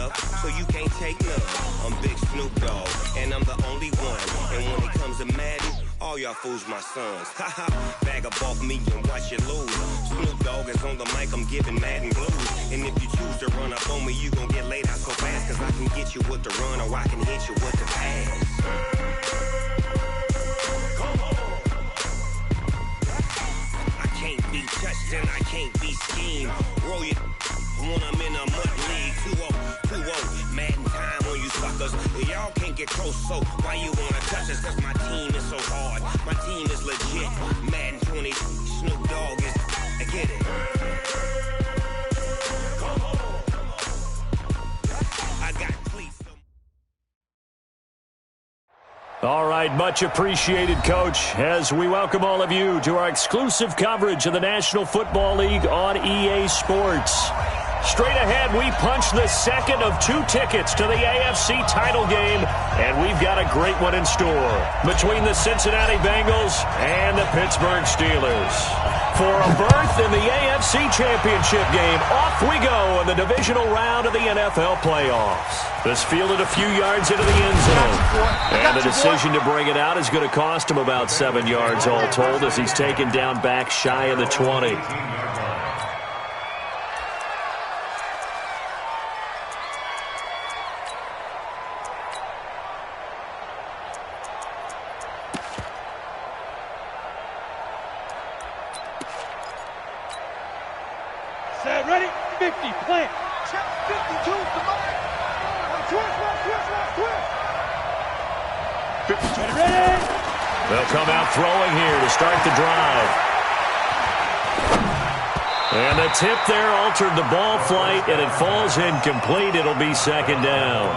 love, so you can't take none. I'm Big Snoop Dogg, and I'm the only one. And when it comes to Madden, all y'all fools my sons. Haha, bag up off me and watch you lose. Snoop Dogg is on the mic, I'm giving Madden blues. And if you choose to run up on me, you gon' get laid out so fast. Cause I can get you with the run or I can hit you with the pass. I can't be touched and I can't be schemed. Roll you when I'm in a mud league. 2-0, Madden time on you suckers. Y'all can't get close, so why you wanna touch us? Cause my team is so hard, my team is legit. Madden 20, Snoop Dogg is, I get it. I got cleats. All right, much appreciated, Coach, as we welcome all of you to our exclusive coverage of the National Football League on EA Sports. Straight ahead, we punch the second of 2 tickets to the AFC title game, and we've got a great one in store between the Cincinnati Bengals and the Pittsburgh Steelers. For a berth in the AFC Championship game, off we go in the divisional round of the NFL playoffs. This fielded a few yards into the end zone, and the decision to bring it out is going to cost him about 7 yards all told as he's taken down back shy of the 20. Ready? 50, plant. Check 52, come on. Twist. 50, ready? They'll come out throwing here to start the drive. And the tip there altered the ball flight, and it falls incomplete. It'll be second down.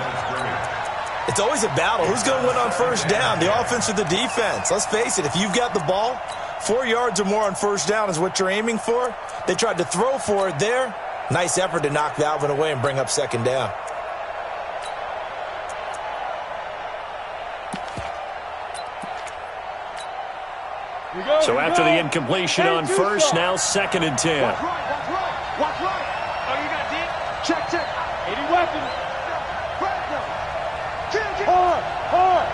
It's always a battle. Who's going to win on first down, the offense or the defense? Let's face it, if you've got the ball, 4 yards or more on first down is what you're aiming for. They tried to throw for it there. Nice effort to knock that one away and bring up second down. So after the incompletion on first, now 2nd and 10. Watch right. Oh, you got deep? Check. 80 weapons. Hard.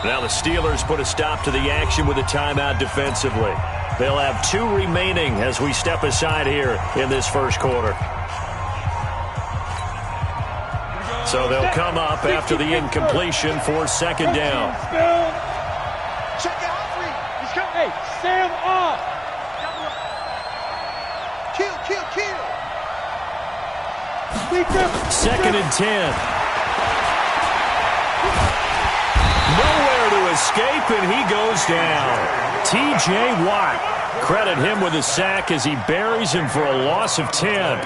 Now the Steelers put a stop to the action with a timeout defensively. They'll have 2 remaining as we step aside here in this first quarter. So they'll come up after the incompletion for second down. Check out 3. He's coming. Hey, Sam off. Kill. 2nd and 10. Nowhere to escape, and he goes down. T.J. Watt. Credit him with a sack as he buries him for a loss of 10.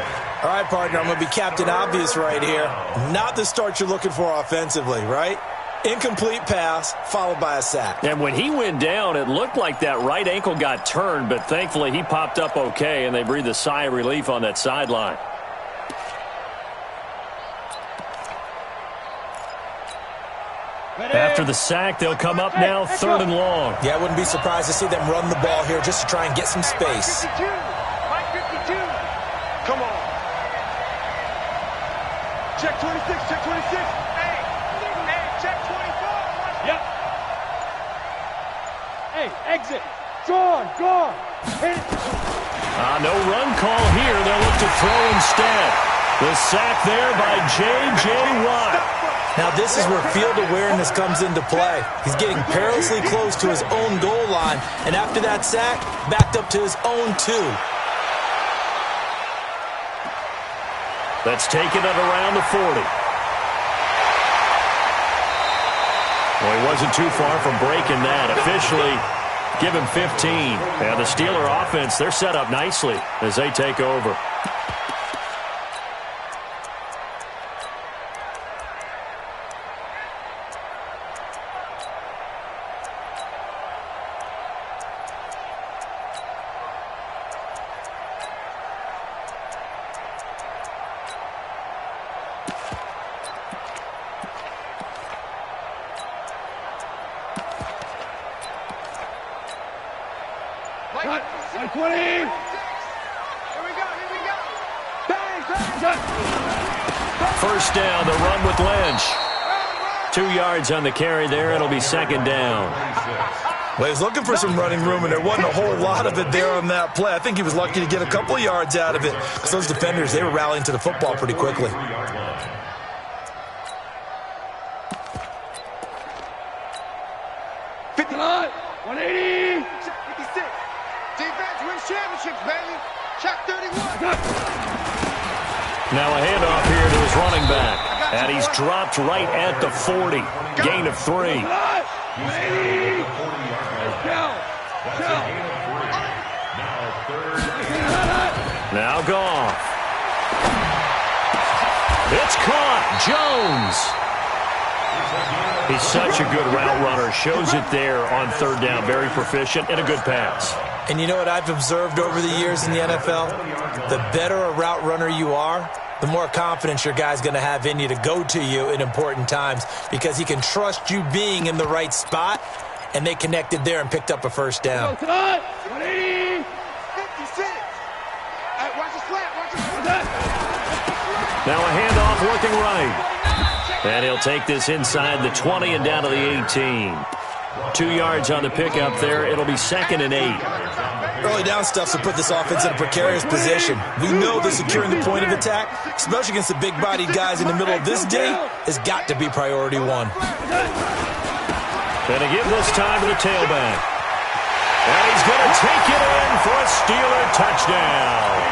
All right, partner, I'm going to be Captain Obvious right here. Not the start you're looking for offensively, right? Incomplete pass followed by a sack. And when he went down, it looked like that right ankle got turned, but thankfully he popped up okay, and they breathed a sigh of relief on that sideline. After the sack, they'll come up now 3rd and long. Yeah, I wouldn't be surprised to see them run the ball here just to try and get some space. 52. Come on. Check 26. Hey, check 24. Yep. Hey, exit. Gone. Hit it. No run call here. They'll look to throw instead. The sack there by J.J. Watt. Now this is where field awareness comes into play. He's getting perilously close to his own goal line, and after that sack, backed up to his own 2. That's taken at around the 40. Well, he wasn't too far from breaking that. Officially, give him 15. And the Steeler offense, they're set up nicely as they take over. Cut. 20. Here we go. Bang. First down, the run with Lynch. 2 yards on the carry there. It'll be second down. Well, he was looking for some running room, and there wasn't a whole lot of it there on that play. I think he was lucky to get a couple yards out of it. Because those defenders, they were rallying to the football pretty quickly. 59, 180. 56. Defense wins championships, baby. Check 31. Now a handoff here to his running back. And he's dropped right at the 40. Gain of 3. Now Goff. It's caught. Jones. He's such a good route runner. Shows it there on third down. Very proficient and a good pass. And you know what I've observed over the years in the NFL? The better a route runner you are, the more confidence your guy's going to have in you to go to you in important times because he can trust you being in the right spot, and they connected there and picked up a first down. 180. 56. Hey, watch the slant. Watch the slant. Now a handoff looking right. And he'll take this inside the 20 and down to the 18. 2 yards on the pickup there. It'll be second and 8. Early down stuff to put this offense in a precarious position. We know that securing the point of attack, especially against the big-bodied guys in the middle of this day, has got to be priority one. Gonna give this time to the tailback. And he's going to take it in for a Steeler touchdown.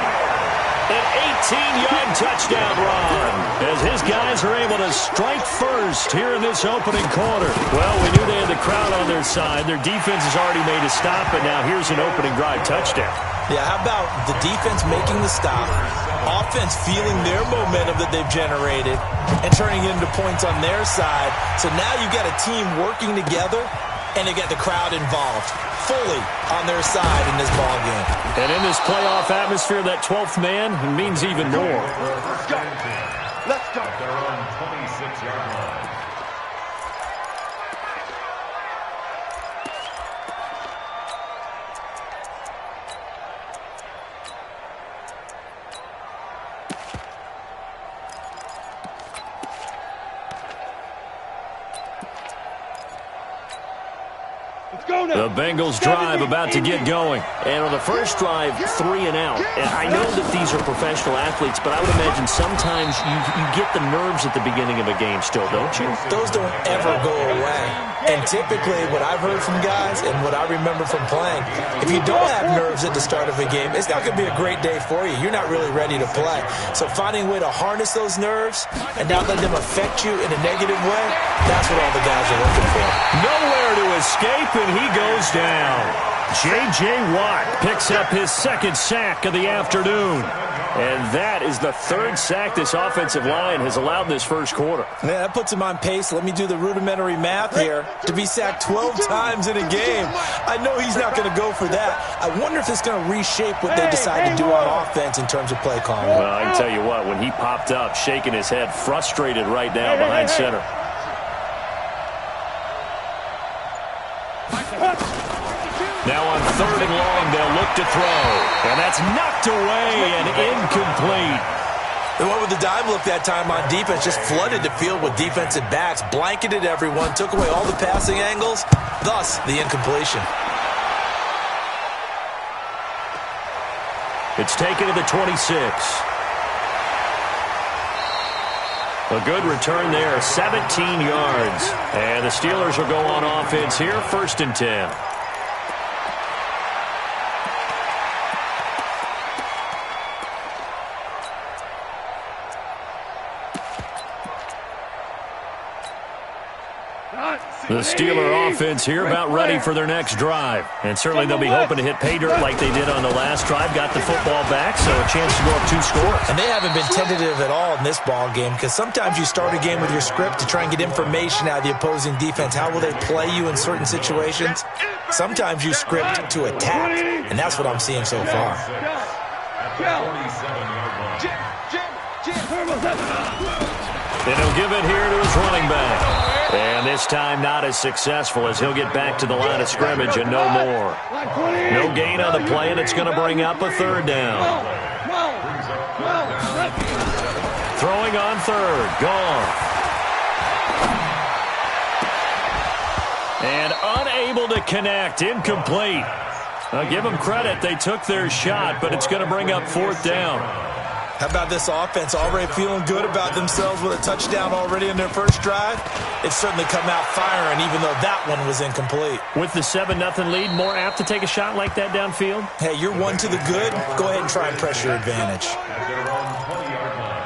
An 18-yard touchdown run as his guys are able to strike first here in this opening quarter. Well, we knew they had the crowd on their side. Their defense has already made a stop, but now here's an opening drive touchdown. Yeah, how about the defense making the stop, offense feeling their momentum that they've generated, and turning it into points on their side. So now you've got a team working together, and they get the crowd involved fully on their side in this ball game. And in this playoff atmosphere, that 12th man means even more. Let's go. Let's go. Their own 26-yard line. The Bengals drive about to get going. And on the first drive, 3 and out. And I know that these are professional athletes, but I would imagine sometimes you get the nerves at the beginning of a game still, don't you? Those don't ever go away. And typically what I've heard from guys and what I remember from playing, if you don't have nerves at the start of a game, it's not going to be a great day for you. You're not really ready to play. So finding a way to harness those nerves and not let them affect you in a negative way, that's what all the guys are looking for. Nowhere to escape, and he goes down. J.J. Watt picks up his second sack of the afternoon. And that is the third sack this offensive line has allowed in this first quarter. Yeah, that puts him on pace. Let me do the rudimentary math here. To be sacked 12 times in a game. I know he's not going to go for that. I wonder if it's going to reshape what they decide to do on offense in terms of play calling. Well, I can tell you what, when he popped up, shaking his head, frustrated right now behind center. Now on third and long, they'll look to throw. And that's knocked away and incomplete. They went with the dime look that time on defense, just flooded the field with defensive backs, blanketed everyone, took away all the passing angles, thus the incompletion. It's taken to the 26. A good return there, 17 yards. And the Steelers will go on offense here, 1st and 10. The Steeler offense here about ready for their next drive. And certainly they'll be hoping to hit pay dirt like they did on the last drive. Got the football back, so a chance to go up 2 scores. And they haven't been tentative at all in this ball game because sometimes you start a game with your script to try and get information out of the opposing defense. How will they play you in certain situations? Sometimes you script to attack, and that's what I'm seeing so far. And he'll give it here to his running back. And this time not as successful as he'll get back to the line of scrimmage and no more. No gain on the play, and it's going to bring up a 3rd down. Throwing on third. Gone. And unable to connect. Incomplete. I'll give them credit. They took their shot, but it's going to bring up fourth down. How about this offense? Already feeling good about themselves with a touchdown already in their first drive. It's certainly come out firing, even though that one was incomplete. With the 7-0 lead, more apt to take a shot like that downfield? Hey, you're one to the good. Go ahead and try and press your advantage. At their own 20-yard line.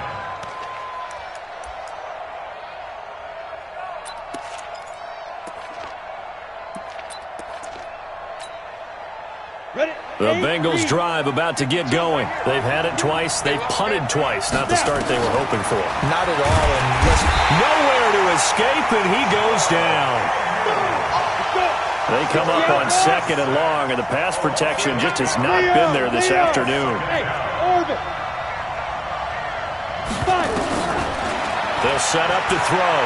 The Bengals drive about to get going. They've had it twice. They've punted twice. Not the start they were hoping for. Not at all. And nowhere to escape, and he goes down. They come up on second and long, and the pass protection just has not been there this afternoon. They'll set up to throw.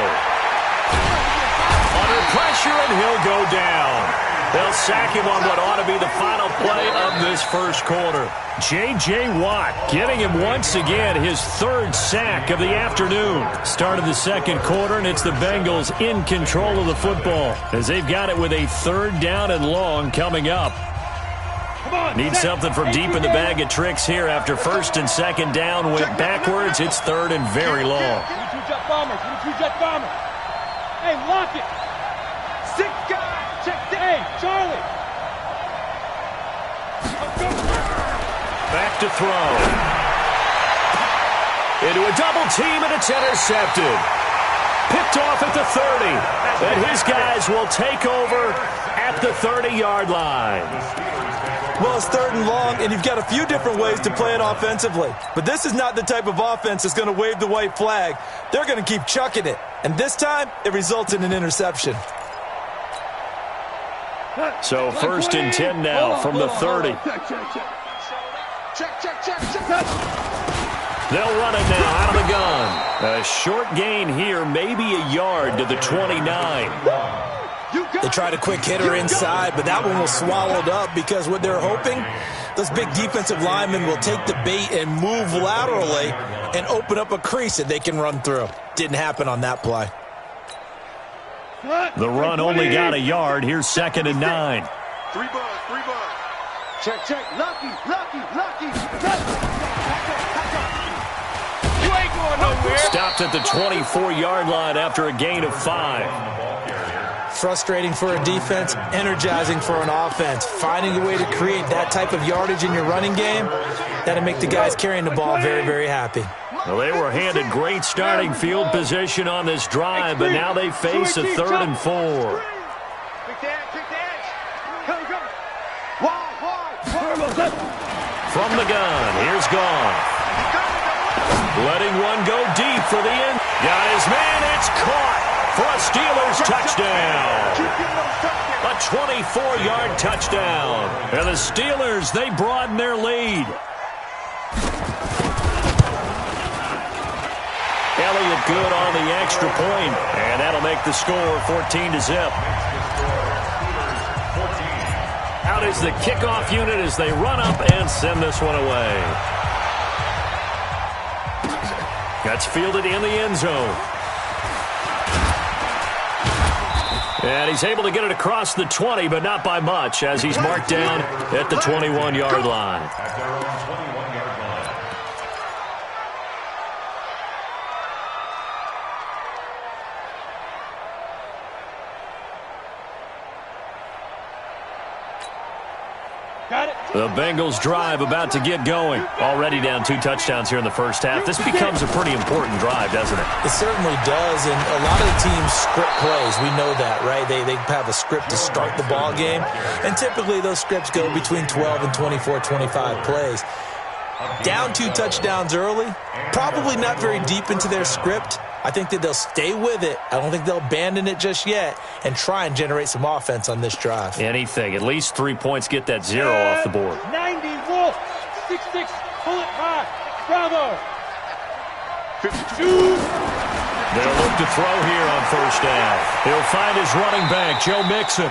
Under pressure, and he'll go down. They'll sack him on what ought to be the final play of this first quarter. J.J. Watt getting him once again his third sack of the afternoon. Start of the second quarter, and it's the Bengals in control of the football as they've got it with a third down and long coming up. Need something from deep in the bag of tricks here after first and second down went backwards. It's third and very long. Hey, lock it. 6 guys. Hey, Charlie! Back to throw. Into a double team, and it's intercepted. Picked off at the 30. And his guys will take over at the 30-yard line. Well, it's third and long, and you've got a few different ways to play it offensively. But this is not the type of offense that's going to wave the white flag. They're going to keep chucking it. And this time, it results in an interception. So first and 10 now from the 30. They'll run it now out of the gun. A short gain here, maybe a yard to the 29. They tried a quick hitter inside, but that one was swallowed up because what they're hoping, those big defensive linemen will take the bait and move laterally and open up a crease that they can run through. Didn't happen on that play. The run only got a yard. Here's second and 9. 3 bucks. Check. Lucky. You ain't going nowhere. Stopped at the 24-yard line after a gain of 5. Frustrating for a defense, energizing for an offense. Finding a way to create that type of yardage in your running game, that'll make the guys carrying the ball very, very happy. Well, they were handed great starting field position on this drive, but now they face a 3rd and 4. From the gun, here's Gone. Letting one go deep for the end. Got his man, it's caught for a Steelers touchdown. A 24-yard touchdown. And the Steelers, they broaden their lead. Elliott good on the extra point, and that'll make the score 14-0. Out is the kickoff unit as they run up and send this one away. That's fielded in the end zone. And he's able to get it across the 20, but not by much, as he's marked down at the 21-yard line. At their own 21-yard line. The Bengals drive about to get going. Already down 2 touchdowns here in the first half. This becomes a pretty important drive, doesn't it? It certainly does, and a lot of the teams script plays. We know that, right? They have a script to start the ball game, and typically those scripts go between 12 and 24, 25 plays. Down 2 touchdowns early, probably not very deep into their script. I think that they'll stay with it. I don't think they'll abandon it just yet and try and generate some offense on this drive. Anything. At least 3 points, get that 0 off the board. 90, Wolf. 6-6, pull it high. Bravo. 52. They'll look to throw here on first down. He'll find his running back, Joe Mixon.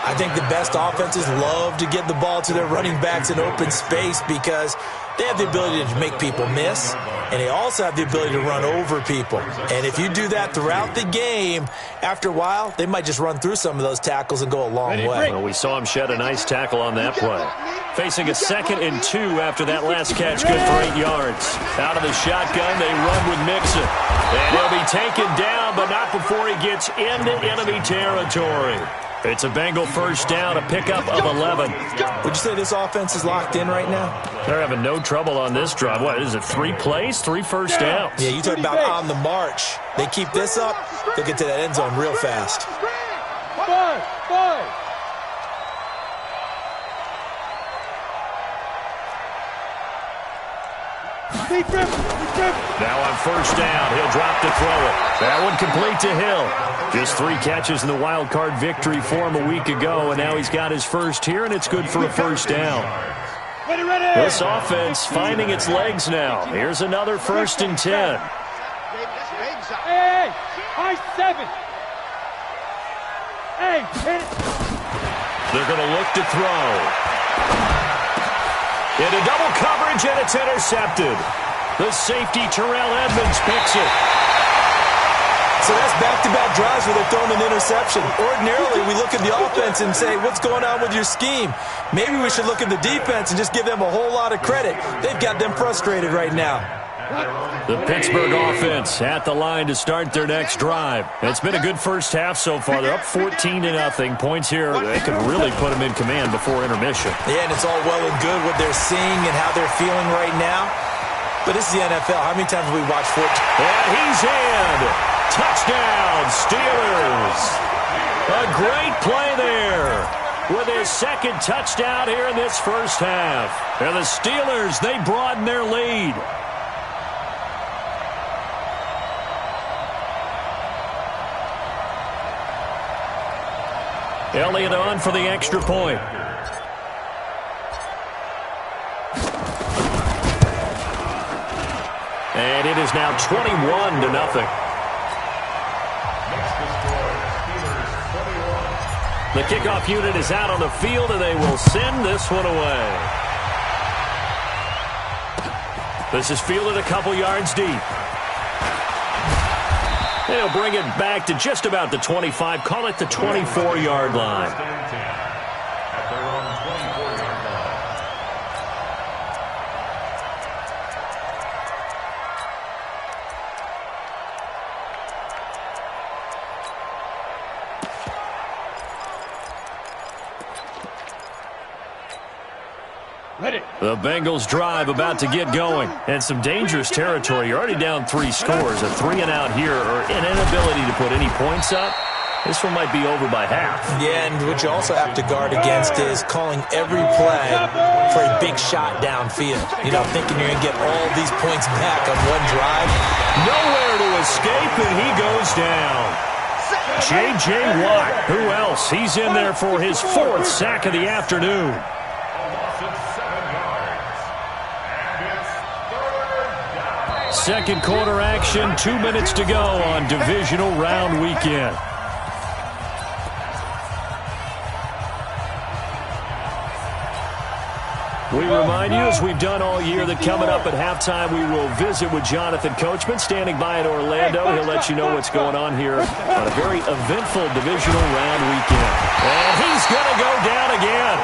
I think the best offenses love to get the ball to their running backs in open space because they have the ability to make people miss. and they also have the ability to run over people. And if you do that throughout the game, after a while, they might just run through some of those tackles and go a long way. Well, we saw him shed a nice tackle on that play. Facing a 2nd and 2 after that last catch, good for 8 yards. Out of the shotgun, they run with Mixon. And he'll be taken down, but not before he gets into enemy territory. It's a Bengal first down, a pickup of 11. Would you say this offense is locked in right now? They're having no trouble on this drive. What is it, 3 plays, 3 first downs? Yeah, you talk about on the march. They keep this up, they'll get to that end zone real fast. Five. Now on first down, he'll drop to throw it. That one complete to Hill. Just 3 catches in the wild card victory for him a week ago, and now he's got his first here, and it's good for a first down. This offense finding its legs now. Here's another 1st and 10. Hey, high 7. Hey, hit it. They're going to look to throw. Into double coverage, and it's intercepted. The safety, Terrell Edmonds, picks it. So that's back-to-back drives where they're throwing an interception. Ordinarily, we look at the offense and say, what's going on with your scheme? Maybe we should look at the defense and just give them a whole lot of credit. They've got them frustrated right now. The Pittsburgh offense at the line to start their next drive. It's been a good first half so far. They're up 14-0. Points here, they could really put them in command before intermission. Yeah, and it's all well and good what they're seeing and how they're feeling right now. But this is the NFL. How many times have we watched 14? And he's in. Touchdown, Steelers. A great play there with his 2nd touchdown here in this first half. And the Steelers, they broaden their lead. Elliott on for the extra point. And it is now 21-0. The kickoff unit is out on the field, and they will send this one away. This is fielded a couple yards deep. They'll bring it back to just about the 25, call it the 24-yard line. The Bengals drive about to get going. And some dangerous territory. You're already down 3 scores. A 3-and-out here, or an inability to put any points up. This one might be over by half. Yeah, and what you also have to guard against is calling every play for a big shot downfield. You know, thinking you're going to get all these points back on one drive. Nowhere to escape, and he goes down. J.J. Watt, who else? He's in there for his 4th sack of the afternoon. Second quarter action, 2 minutes to go on divisional round weekend. We remind you, as we've done all year, that coming up at halftime, we will visit with Jonathan Coachman, standing by in Orlando. He'll let you know what's going on here on a very eventful divisional round weekend. And he's going to go down again.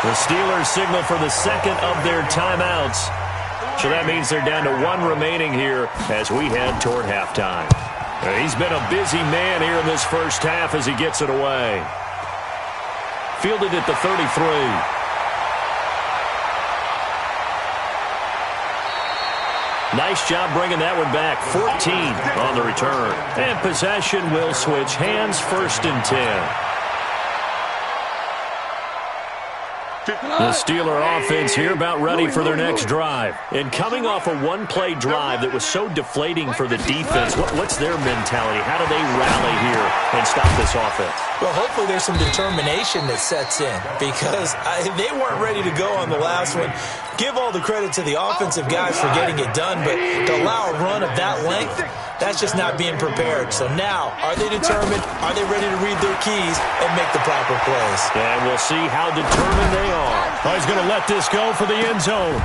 The Steelers signal for the 2nd of their timeouts. So that means they're down to 1 remaining here as we head toward halftime. He's been a busy man here in this first half as he gets it away. Fielded at the 33. Nice job bringing that one back. 14 on the return. And possession will switch hands, 1st and 10. The Steeler offense here about ready for their next drive. And coming off a 1-play drive that was so deflating for the defense, what's their mentality? How do they rally here and stop this offense? Well, hopefully there's some determination that sets in because they weren't ready to go on the last one. Give all the credit to the offensive guys for getting it done, but to allow a run of that length, that's just not being prepared. So now, are they determined? Are they ready to read their keys and make the proper plays? And we'll see how determined they are. Oh, he's going to let this go for the end zone.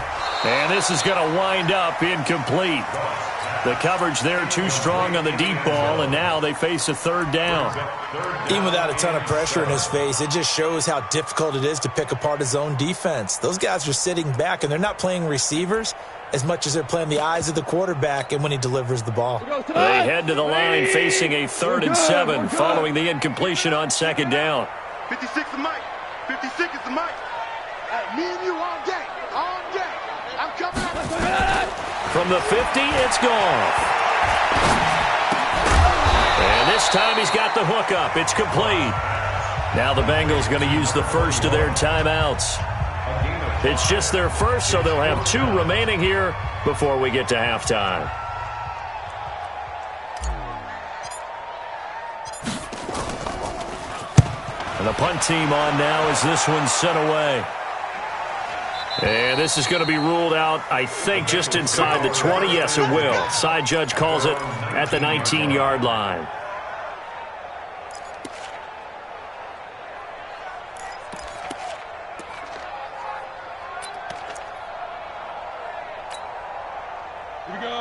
And this is going to wind up incomplete. The coverage there too strong on the deep ball, and now they face a third down. Even without a ton of pressure in his face, it just shows how difficult it is to pick apart his own defense. Those guys are sitting back, and they're not playing receivers as much as they're playing the eyes of the quarterback and when he delivers the ball. They head to the line facing a 3rd and 7 following the incompletion on 2nd down. 56 is Mike. 56 is the Mike. Hey, me and you all day. All day. I'm coming out. From the 50, it's gone. And this time he's got the hook up. It's complete. Now the Bengals going to use the first of their timeouts. It's just their first, so they'll have 2 remaining here before we get to halftime. And the punt team on now as this one's sent away. And this is going to be ruled out, I think, just inside the 20. Yes, it will. Side judge calls it at the 19-yard line.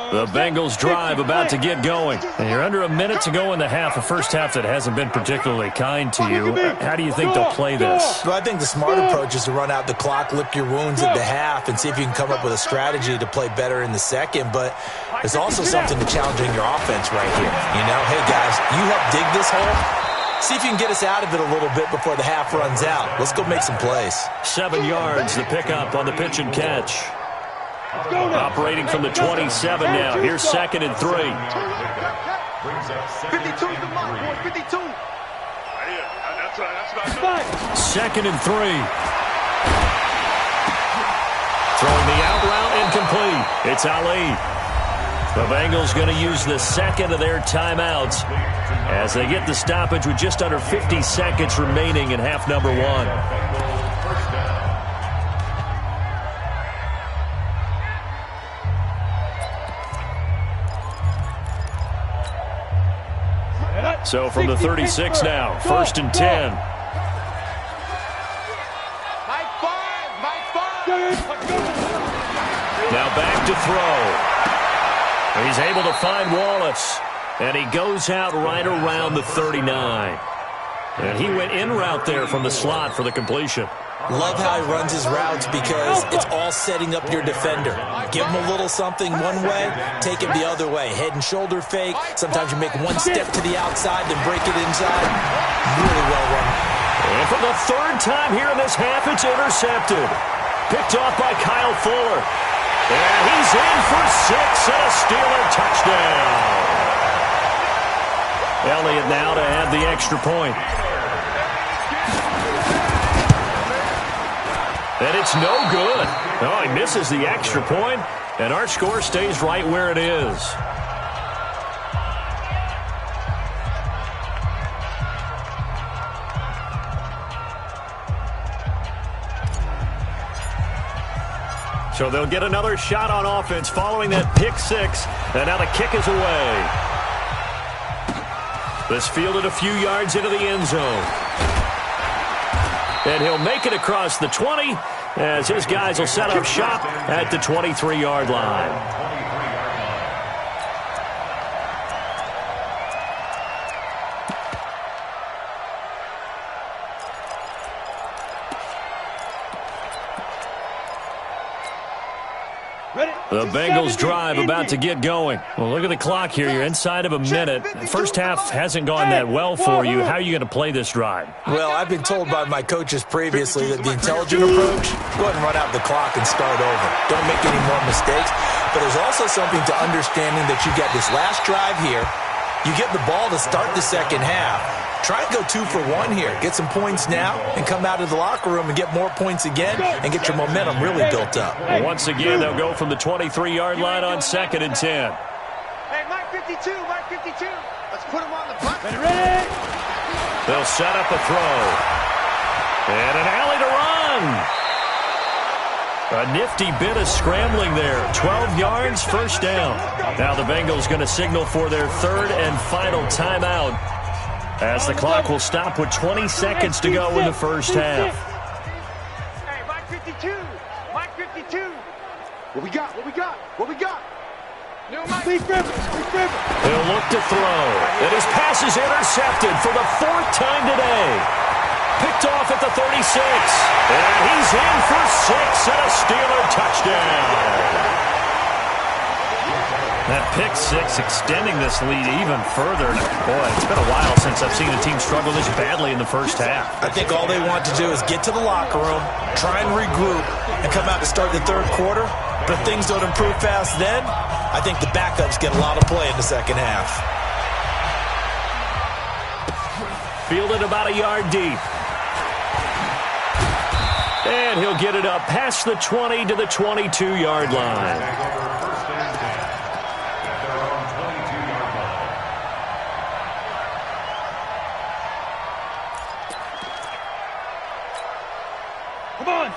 The Bengals drive about to get going. And you're under a minute to go in the half, a first half that hasn't been particularly kind to you. How do you think they'll play this? Well, I think the smart approach is to run out the clock, lick your wounds at the half, and see if you can come up with a strategy to play better in the second. But there's also something to challenging your offense right here. You know, hey, guys, you help dig this hole. See if you can get us out of it a little bit before the half runs out. Let's go make some plays. 7 yards, the pickup on the pitch and catch. Operating from the 27 now. Here's 2nd and 3. 52 is the Mike, boy. 52. That's 2nd and 3. Throwing the out route incomplete. It's Ali. The Bengals going to use the 2nd of their timeouts as they get the stoppage with just under 50 seconds remaining in half number 1. So from the 36 now, 1st and 10. Mike 5. Mike 5. Now back to throw. He's able to find Wallace. And he goes out right around the 39. And he went in route there from the slot for the completion. Love how he runs his routes because it's all setting up your defender. Give him a little something one way, take him the other way. Head and shoulder fake. Sometimes you make one step to the outside, then break it inside. Really well run. And for the 3rd time here in this half, it's intercepted. Picked off by Kyle Fuller. And he's in for 6 and a Steeler touchdown. Elliott now to add the extra point. And it's no good. Oh, he misses the extra point, and our score stays right where it is. So they'll get another shot on offense following that pick 6, and now the kick is away. This fielded a few yards into the end zone. And he'll make it across the 20 as his guys will set up shop at the 23-yard line. The Bengals drive about to get going. Well, look at the clock here. You're inside of a minute. The first half hasn't gone that well for you. How are you going to play this drive? Well, I've been told by my coaches previously that the intelligent approach, go ahead and run out the clock and start over. Don't make any more mistakes. But there's also something to understanding that you get this last drive here. You get the ball to start the second half. Try and go 2 for 1 here. Get some points now and come out of the locker room and get more points again and get your momentum really built up. Once again, they'll go from the 23-yard line on 2nd and 10. Hey, Mike 52, Mike 52. Let's put him on the button. Ready? They'll set up a throw. And an alley to run. A nifty bit of scrambling there. 12 yards, first down. Now the Bengals going to signal for their 3rd and final timeout, as the clock will stop with 20 seconds to go in the first half. Hey, Mike 52. Mike 52. What we got? What we got? What we got? He'll look to throw. And his pass is intercepted for the 4th time today. Picked off at the 36. And he's in for 6 and a Steeler touchdown. That pick 6 extending this lead even further. Boy, it's been a while since I've seen a team struggle this badly in the first half. I think all they want to do is get to the locker room, try and regroup, and come out to start the third quarter. But if things don't improve fast then, I think the backups get a lot of play in the second half. Fielded about a yard deep. And he'll get it up past the 20 to the 22-yard line.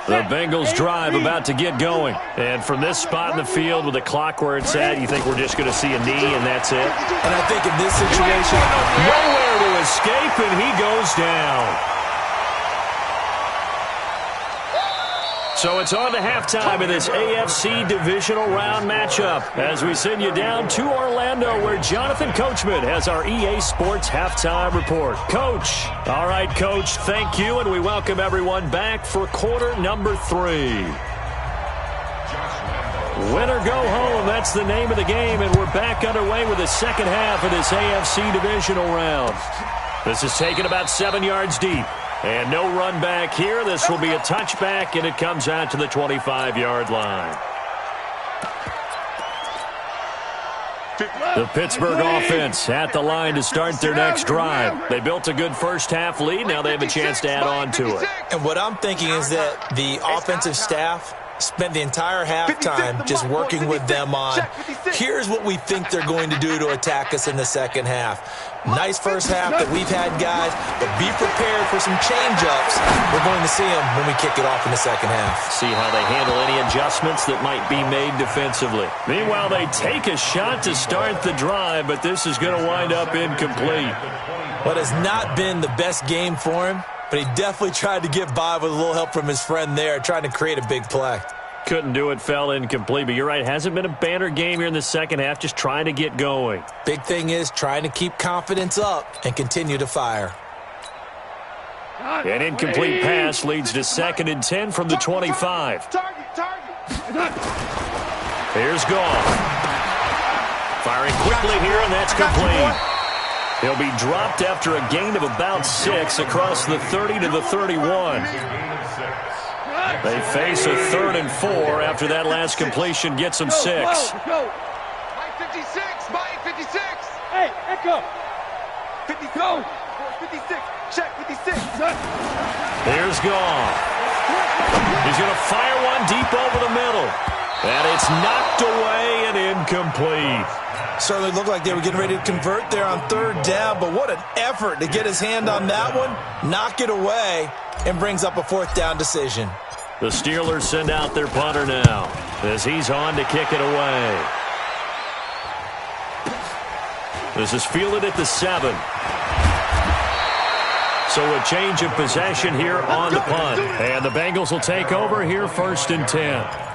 The Bengals drive about to get going. And from this spot in the field with the clock where it's at, you think we're just going to see a knee and that's it? And I think in this situation, nowhere to escape, and he goes down. So it's on to halftime in this AFC divisional round matchup as we send you down to Orlando where Jonathan Coachman has our EA Sports halftime report. Coach. All right, Coach, thank you, and we welcome everyone back for quarter number 3. Win or go home, that's the name of the game, and we're back underway with the second half of this AFC divisional round. This is taken about 7 yards deep. And no run back here. This will be a touchback, and it comes out to the 25-yard line. The Pittsburgh offense at the line to start their next drive. They built a good first-half lead. Now they have a chance to add on to it. And what I'm thinking is that the offensive staff spent the entire halftime just working with them on, here's what we think they're going to do to attack us in the second half. Nice first half that we've had, guys, but be prepared for some change-ups. We're going to see them when we kick it off in the second half. See how they handle any adjustments that might be made defensively. Meanwhile, they take a shot to start the drive, but this is going to wind up incomplete. What has not been the best game for him, but he definitely tried to get by with a little help from his friend there, trying to create a big play. Couldn't do it, fell incomplete, but you're right, hasn't been a banner game here in the second half, just trying to get going. Big thing is trying to keep confidence up and continue to fire. An incomplete pass leads to 2nd and 10 from the 25. Here's Goff. Firing quickly here, and that's complete. He'll be dropped after a gain of about 6 across the 30 to the 31. They face a 3rd and 4 after that last completion gets them 6. Mike 56, Mike 56. Hey, echo. 56, 56, check 56. Here's Goff. He's going to fire one deep over the middle. And it's knocked away and incomplete. Certainly looked like they were getting ready to convert there on 3rd down, but what an effort to get his hand on that one, knock it away, and brings up a 4th down decision. The Steelers send out their punter now as he's on to kick it away. This is fielded at the 7. So a change of possession here on the punt. And the Bengals will take over here 1st and 10.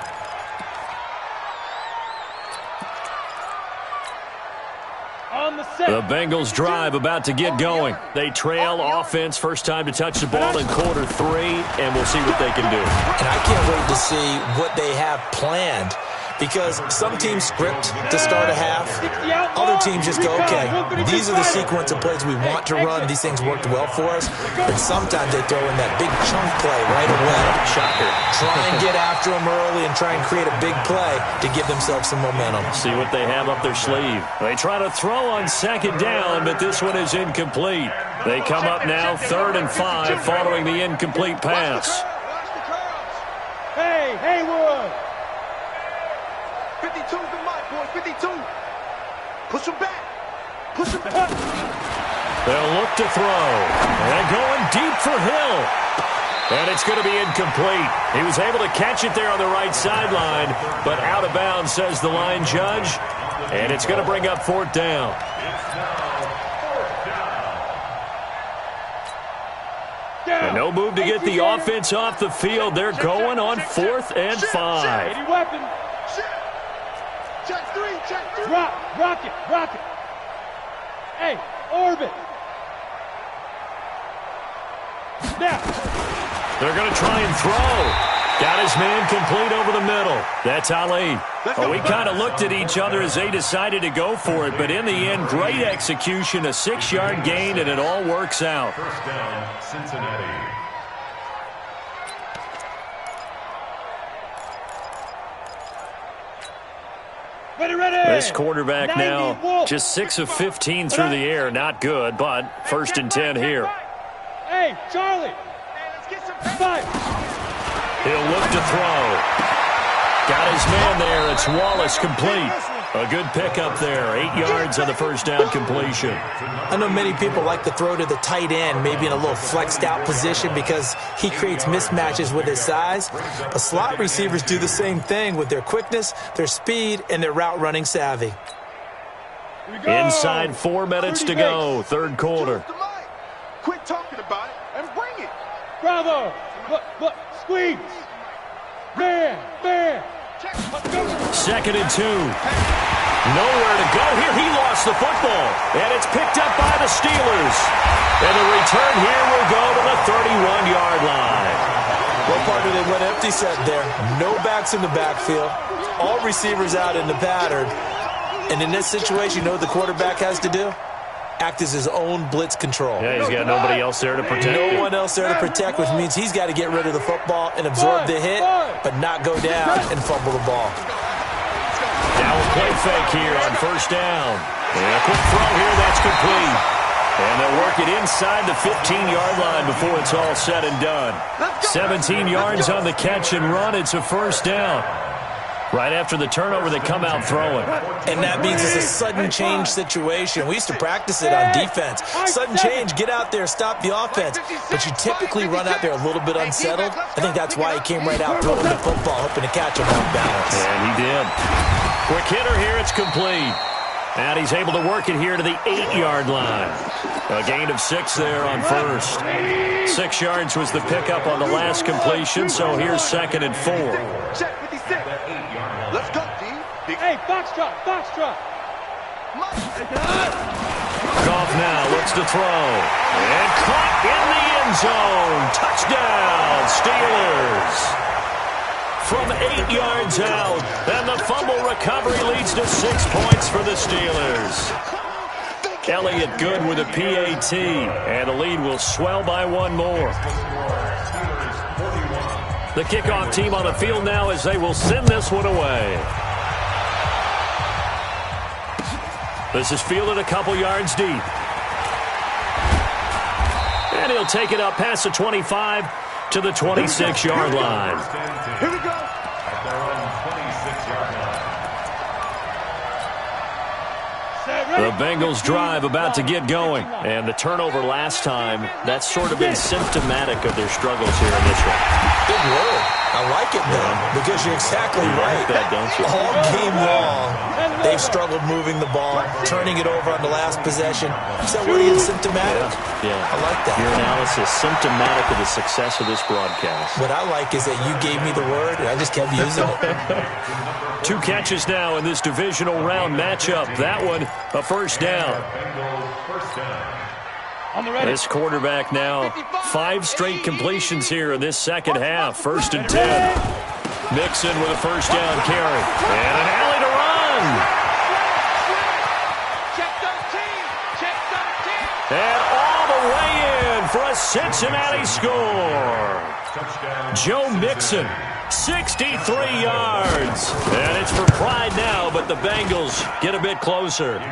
The Bengals drive about to get going. They trail offense, first time to touch the ball in quarter 3, and we'll see what they can do. And I can't wait to see what they have planned, because some teams script to start a half. Other teams just go, okay, these are the sequence of plays we want to run. These things worked well for us. But sometimes they throw in that big chunk play right away. Shocker. Try and get after them early and try and create a big play to give themselves some momentum. See what they have up their sleeve. They try to throw on 2nd down, but this one is incomplete. They come up now 3rd and 5 following the incomplete pass. Hey, Haywood. 52's the mic, boys, 52. Push him back. Push him back. They'll look to throw. And going deep for Hill. And it's going to be incomplete. He was able to catch it there on the right sideline, but out of bounds, says the line judge. And it's going to bring up 4th down. And no move to get the offense off the field. They're going on 4th and 5. Check three, check three. Rock it. Hey, orbit. Now. They're going to try and throw. Got his man complete over the middle. That's Ali. Well, we kind of looked at each other as they decided to go for it, but in the end, great execution, a 6-yard gain, and it all works out. First down, Cincinnati. Ready. This quarterback now just 6 of 15 through the air. Not good, but 1st and 10 here. Hey, Charlie. Let's get some fight. He'll look to throw. Got his man there. It's Wallace complete. A good pickup there. 8 yards on the first down completion. I know many people like to throw to the tight end, maybe in a little flexed out position because he creates mismatches with his size. But slot receivers do the same thing with their quickness, their speed, and their route running savvy. Inside 4 minutes to go, third quarter. Quit talking about it and bring it. Bravo. Look, squeeze. Man. 2nd and 2. Nowhere to go here. He lost the football. And it's picked up by the Steelers. And the return here will go to the 31-yard line. What part of they went empty set there? No backs in the backfield. All receivers out in the pattern. And in this situation, you know what the quarterback has to do? Act as his own blitz control. Yeah, he's got nobody else there to protect him. No one else there to protect, which means he's got to get rid of the football and absorb the hit, but not go down and fumble the ball. Now a play fake here on first down. And a quick throw here, that's complete. And they'll work it inside the 15-yard line before it's all said and done. 17 yards on the catch and run. It's a first down. Right after the turnover, they come out throwing. And that means it's a sudden change situation. We used to practice it on defense. Sudden change, get out there, stop the offense. But you typically run out there a little bit unsettled. I think that's why he came right out throwing the football, hoping to catch him off balance. And he did. Quick hitter here, it's complete. And he's able to work it here to the 8-yard line. A gain of 6 there on first. 6 yards was the pickup on the last completion, so here's 2nd and 4. Check 56. Let's go, D. Hey, Foxtrot. Goff now looks to throw. And caught in the end zone. Touchdown, Steelers. From 8 yards out. And the fumble recovery leads to 6 points for the Steelers. Elliott good with a PAT. And the lead will swell by 1 more. The kickoff team on the field now as they will send this one away. This is fielded a couple yards deep. And he'll take it up past the 25 to the 26-yard line. Here we go. At their own 26-yard line. The Bengals drive about to get going. And the turnover last time, that's sort of been symptomatic of their struggles here in this one. Big word. I like it, though, because you're exactly right. Like that, don't you? All game long, they've struggled moving the ball, turning it over on the last possession. Is that word again, symptomatic? Yeah. I like that. Your analysis, symptomatic of the success of this broadcast. What I like is that you gave me the word, and I just kept using it. 2 catches now in this divisional round matchup. That one, a first down. First down. This quarterback now, 5 straight completions here in this second half. 1st and 10. Mixon with a first down carry. And an alley to run. Check 13. And all the way in for a Cincinnati score. Joe Mixon, 63 yards. And it's for pride now, but the Bengals get a bit closer.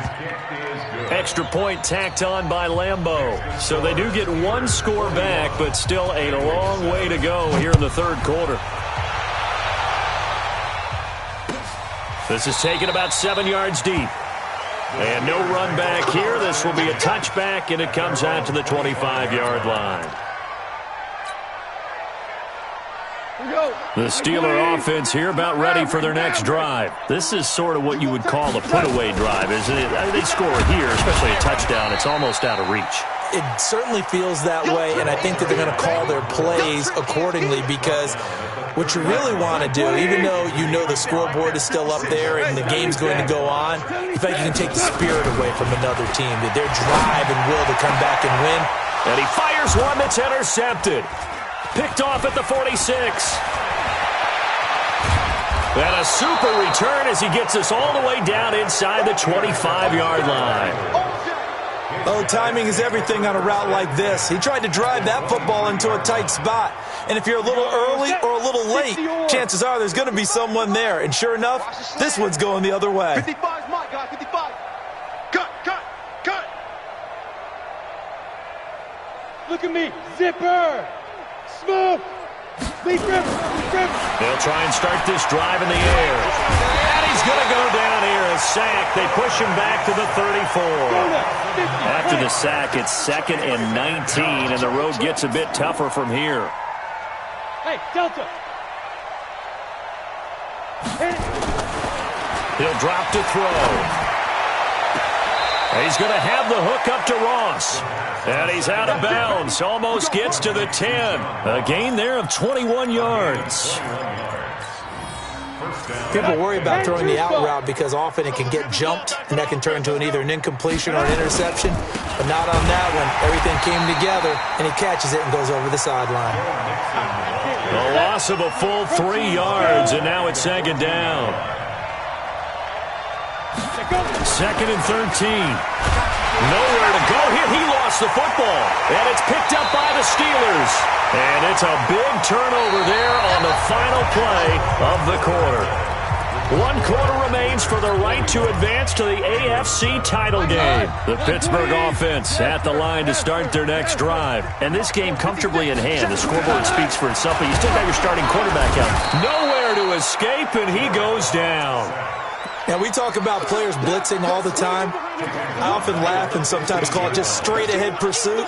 Extra point tacked on by Lambeau. So they do get 1 score back, but still a long way to go here in the third quarter. This is taken about 7 yards deep. And no run back here. This will be a touchback, and it comes out to the 25-yard line. The Steeler offense here about ready for their next drive. This is sort of what you would call a put-away drive, isn't it? They score here, especially a touchdown. It's almost out of reach. It certainly feels that way, and I think that they're going to call their plays accordingly, because what you really want to do, even though you know the scoreboard is still up there and the game's going to go on, in fact, you can take the spirit away from another team, that their drive and will to come back and win. And he fires one that's intercepted. Picked off at the 46. And a super return as he gets us all the way down inside the 25-yard line. Oh, timing is everything on a route like this. He tried to drive that football into a tight spot. And if you're a little early or a little late, chances are there's going to be someone there. And sure enough, this one's going the other way. 55 is my guy, 55. Cut. Look at me. Zipper. Smoke. Leap rip. They'll try and start this drive in the air. And he's going to go down here. A sack. They push him back to the 34. After the sack, it's 2nd and 19, and the road gets a bit tougher from here. Hey, Delta. He'll drop to throw. He's going to have the hook up to Ross. And he's out of bounds. Almost gets to the 10. A gain there of 21 yards. People worry about throwing the out route because often it can get jumped, and that can turn into either an incompletion or an interception. But not on that one. Everything came together, and he catches it and goes over the sideline. A loss of a full 3 yards, and now it's 2nd down. 2nd and 13. Nowhere to go here. He lost the football, and it's picked up by the Steelers. And it's a big turnover there on the final play of the quarter. 1 quarter remains for the right to advance to the AFC title game. The Pittsburgh offense at the line to start their next drive. And this game comfortably in hand. The scoreboard speaks for itself, but you still got your starting quarterback out. Nowhere to escape, and he goes down. Now, we talk about players blitzing all the time. I often laugh and sometimes call it just straight-ahead pursuit.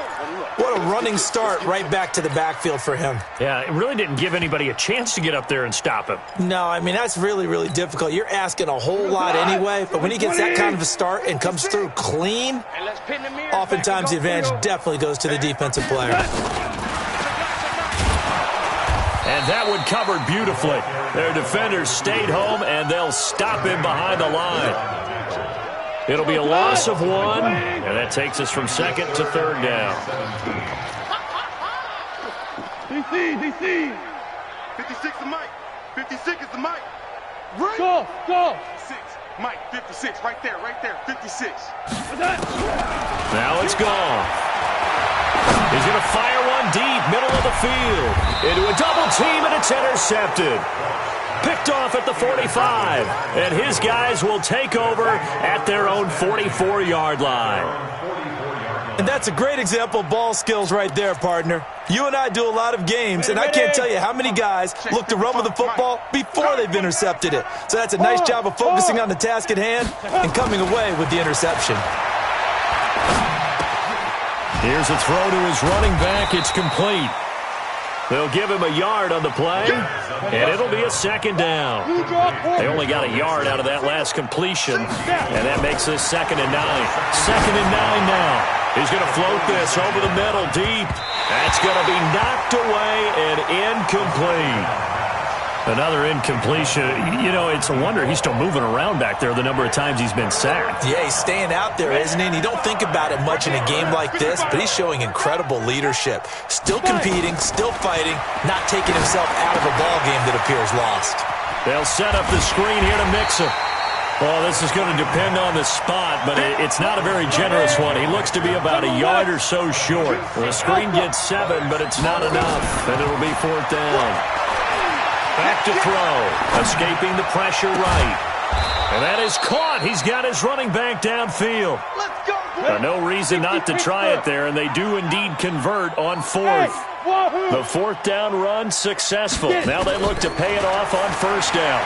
What a running start right back to the backfield for him. Yeah, it really didn't give anybody a chance to get up there and stop him. No, I mean, that's really, really difficult. You're asking a whole lot anyway, but when he gets that kind of a start and comes through clean, oftentimes the advantage definitely goes to the defensive player. And that one covered beautifully. Their defenders stayed home, and they'll stop him behind the line. It'll be a loss of 1, and that takes us from 2nd to 3rd down. DC. 56 is Mike. 56 is the Mike. Right. Go. 56. Mike, 56. Right there. 56. Now it's gone. He's going to fire one deep, middle of the field. Into a double team, and it's intercepted. Picked off at the 45, and his guys will take over at their own 44-yard line. And that's a great example of ball skills right there, partner. You and I do a lot of games, and I can't tell you how many guys look to run with the football before they've intercepted it. So that's a nice job of focusing on the task at hand and coming away with the interception. Here's a throw to his running back. It's complete. They'll give him a yard on the play, and it'll be a 2nd down. They only got a yard out of that last completion, and that makes this 2nd and 9. 2nd and 9 now. He's going to float this over the middle deep. That's going to be knocked away and incomplete. Another incompletion. You know, it's a wonder he's still moving around back there the number of times he's been sacked. Yeah, he's staying out there, isn't he? And you don't think about it much in a game like this, but he's showing incredible leadership. Still competing, still fighting, not taking himself out of a ball game that appears lost. They'll set up the screen here to mix him. Well, this is going to depend on the spot, but it's not a very generous one. He looks to be about a yard or so short. The screen gets 7, but it's not enough, and it'll be 4th down. Back to throw. Escaping the pressure right. And that is caught. He's got his running back downfield. No reason not to try it there, and they do indeed convert on 4th. The 4th down run successful. Now they look to pay it off on 1st down.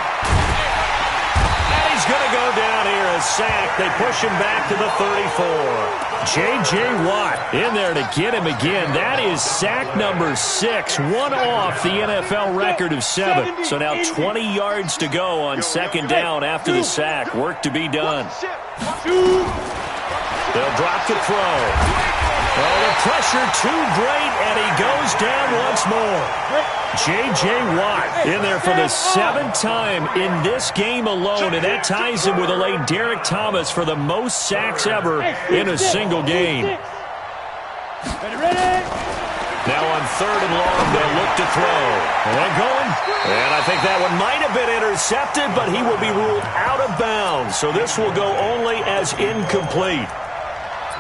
And he's going to go down here, a sack. They push him back to the 34. J.J. Watt in there to get him again. That is sack number 6, one off the NFL record of 7. So now 20 yards to go on 2nd down after the sack. Work to be done. They'll drop the throw. Oh, the pressure too great, and he goes down once more. J.J. Watt in there for the 7th time in this game alone, and that ties him with the late Derek Thomas for the most sacks ever in a single game. Now on 3rd and long, they'll look to throw. And going. And I think that one might have been intercepted, but he will be ruled out of bounds. So this will go only as incomplete.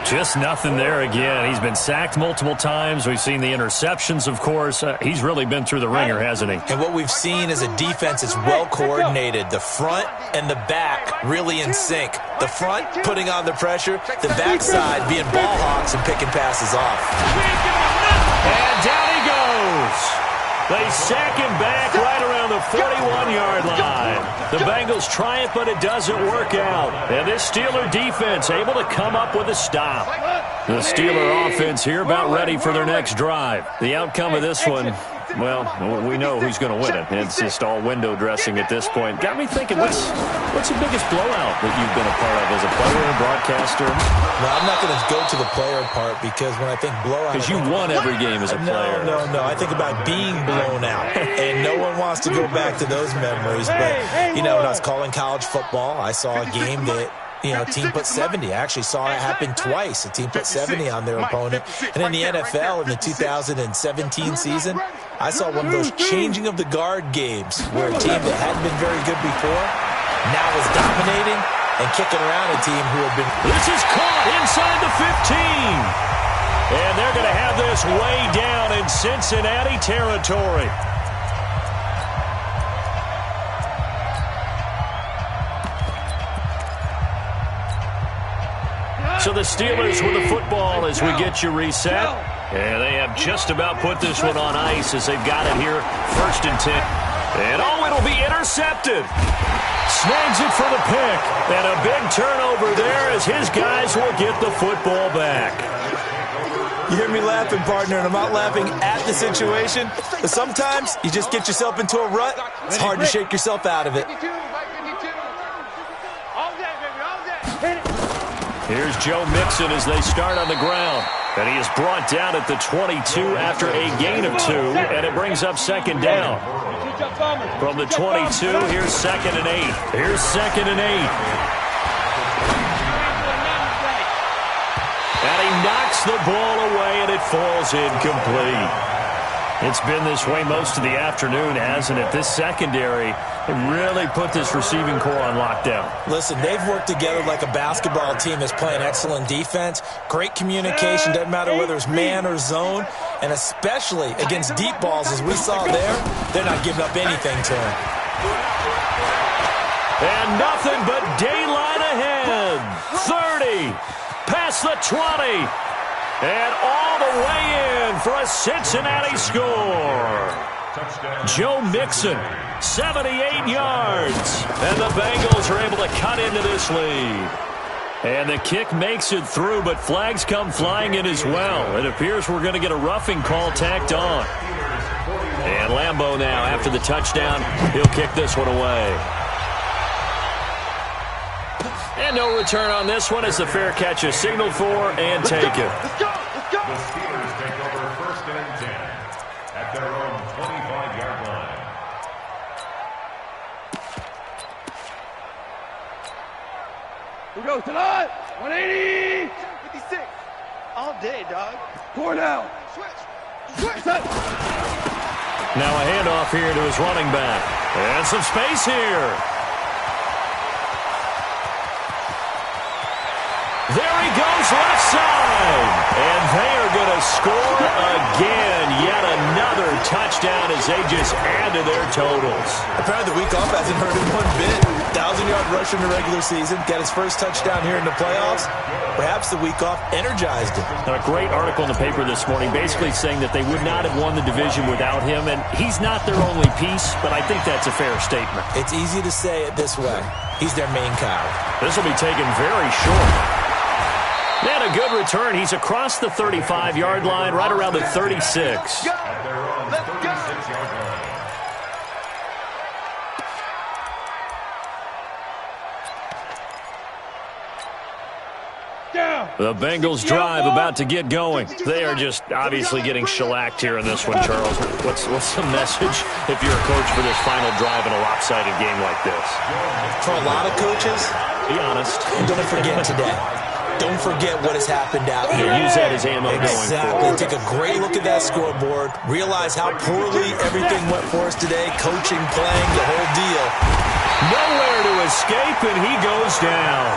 Just nothing there again. He's been sacked multiple times. We've seen the interceptions, of course. He's really been through the ringer, hasn't he? And what we've seen is a defense that's well coordinated. The front and the back really in sync. The front putting on the pressure, the backside being ball hawks and picking passes off. And down he goes. They sack him back right around the 41-yard line. The Bengals try it, but it doesn't work out. And this Steeler defense able to come up with a stop. The Steeler offense here about ready for their next drive. The outcome of this one, well, we know who's going to win it. It's just all window dressing at this point. Got me thinking, what's the biggest blowout that you've been a part of as a player and broadcaster? No, I'm not going to go to the player part because when I think blowout... Because you won every game as a player. No. I think about being blown out. And no one wants to go back to those memories. But, when I was calling college football, I saw a game that... team put 70. I actually saw it happen twice. A team put 70 on their opponent. And in the NFL, in the 2017 season, I saw one of those changing of the guard games where a team that hadn't been very good before now was dominating and kicking around a team who had been... This is caught inside the 15. And they're going to have this way down in Cincinnati territory. So the Steelers with the football as we get you reset. And they have just about put this one on ice as they've got it here. 1st and 10. And it'll be intercepted. Snags it for the pick. And a big turnover there as his guys will get the football back. You hear me laughing, partner, and I'm not laughing at the situation. But sometimes you just get yourself into a rut. It's hard to shake yourself out of it. Here's Joe Mixon as they start on the ground. And he is brought down at the 22 after a gain of 2. And it brings up 2nd down. From the 22, here's 2nd and 8. Here's 2nd and 8. And he knocks the ball away, and it falls incomplete. It's been this way most of the afternoon, hasn't it? This secondary really put this receiving core on lockdown. Listen, they've worked together like a basketball team that's playing excellent defense. Great communication, doesn't matter whether it's man or zone. And especially against deep balls, as we saw there, they're not giving up anything to him. And nothing but daylight ahead. 30, past the 20. And all the way in for a Cincinnati score. Joe Mixon, 78 yards. And the Bengals are able to cut into this lead. And the kick makes it through, but flags come flying in as well. It appears we're going to get a roughing call tacked on. And Lambeau now, after the touchdown, he'll kick this one away. And no return on this one as the fair catch is signaled for and taken. The Steelers take over 1st and 10 at their own 25-yard line. Who goes tonight? 180! 56. All day, dog. 4 down. Switch. Now a handoff here to his running back. And some space here. There he goes, left side. And they are going to score again. Yet another touchdown as they just add to their totals. Apparently the week off hasn't hurt him one bit. 1,000-yard rush in the regular season. Got his first touchdown here in the playoffs. Perhaps the week off energized him. And a great article in the paper this morning basically saying that they would not have won the division without him. And he's not their only piece, but I think that's a fair statement. It's easy to say it this way. He's their main cow. This will be taken very short. And a good return. He's across the 35-yard line, right around the 36. At their own 36-yard line. The Bengals drive about to get going. They are just obviously getting shellacked here in this one, Charles. What's the message if you're a coach for this final drive in a lopsided game like this? For a lot of coaches, be honest. Don't forget today. Don't forget what has happened out here. Use that as ammo going forward. Take a great look at that scoreboard. Realize how poorly everything went for us today. Coaching, playing, the whole deal. Nowhere to escape, and he goes down.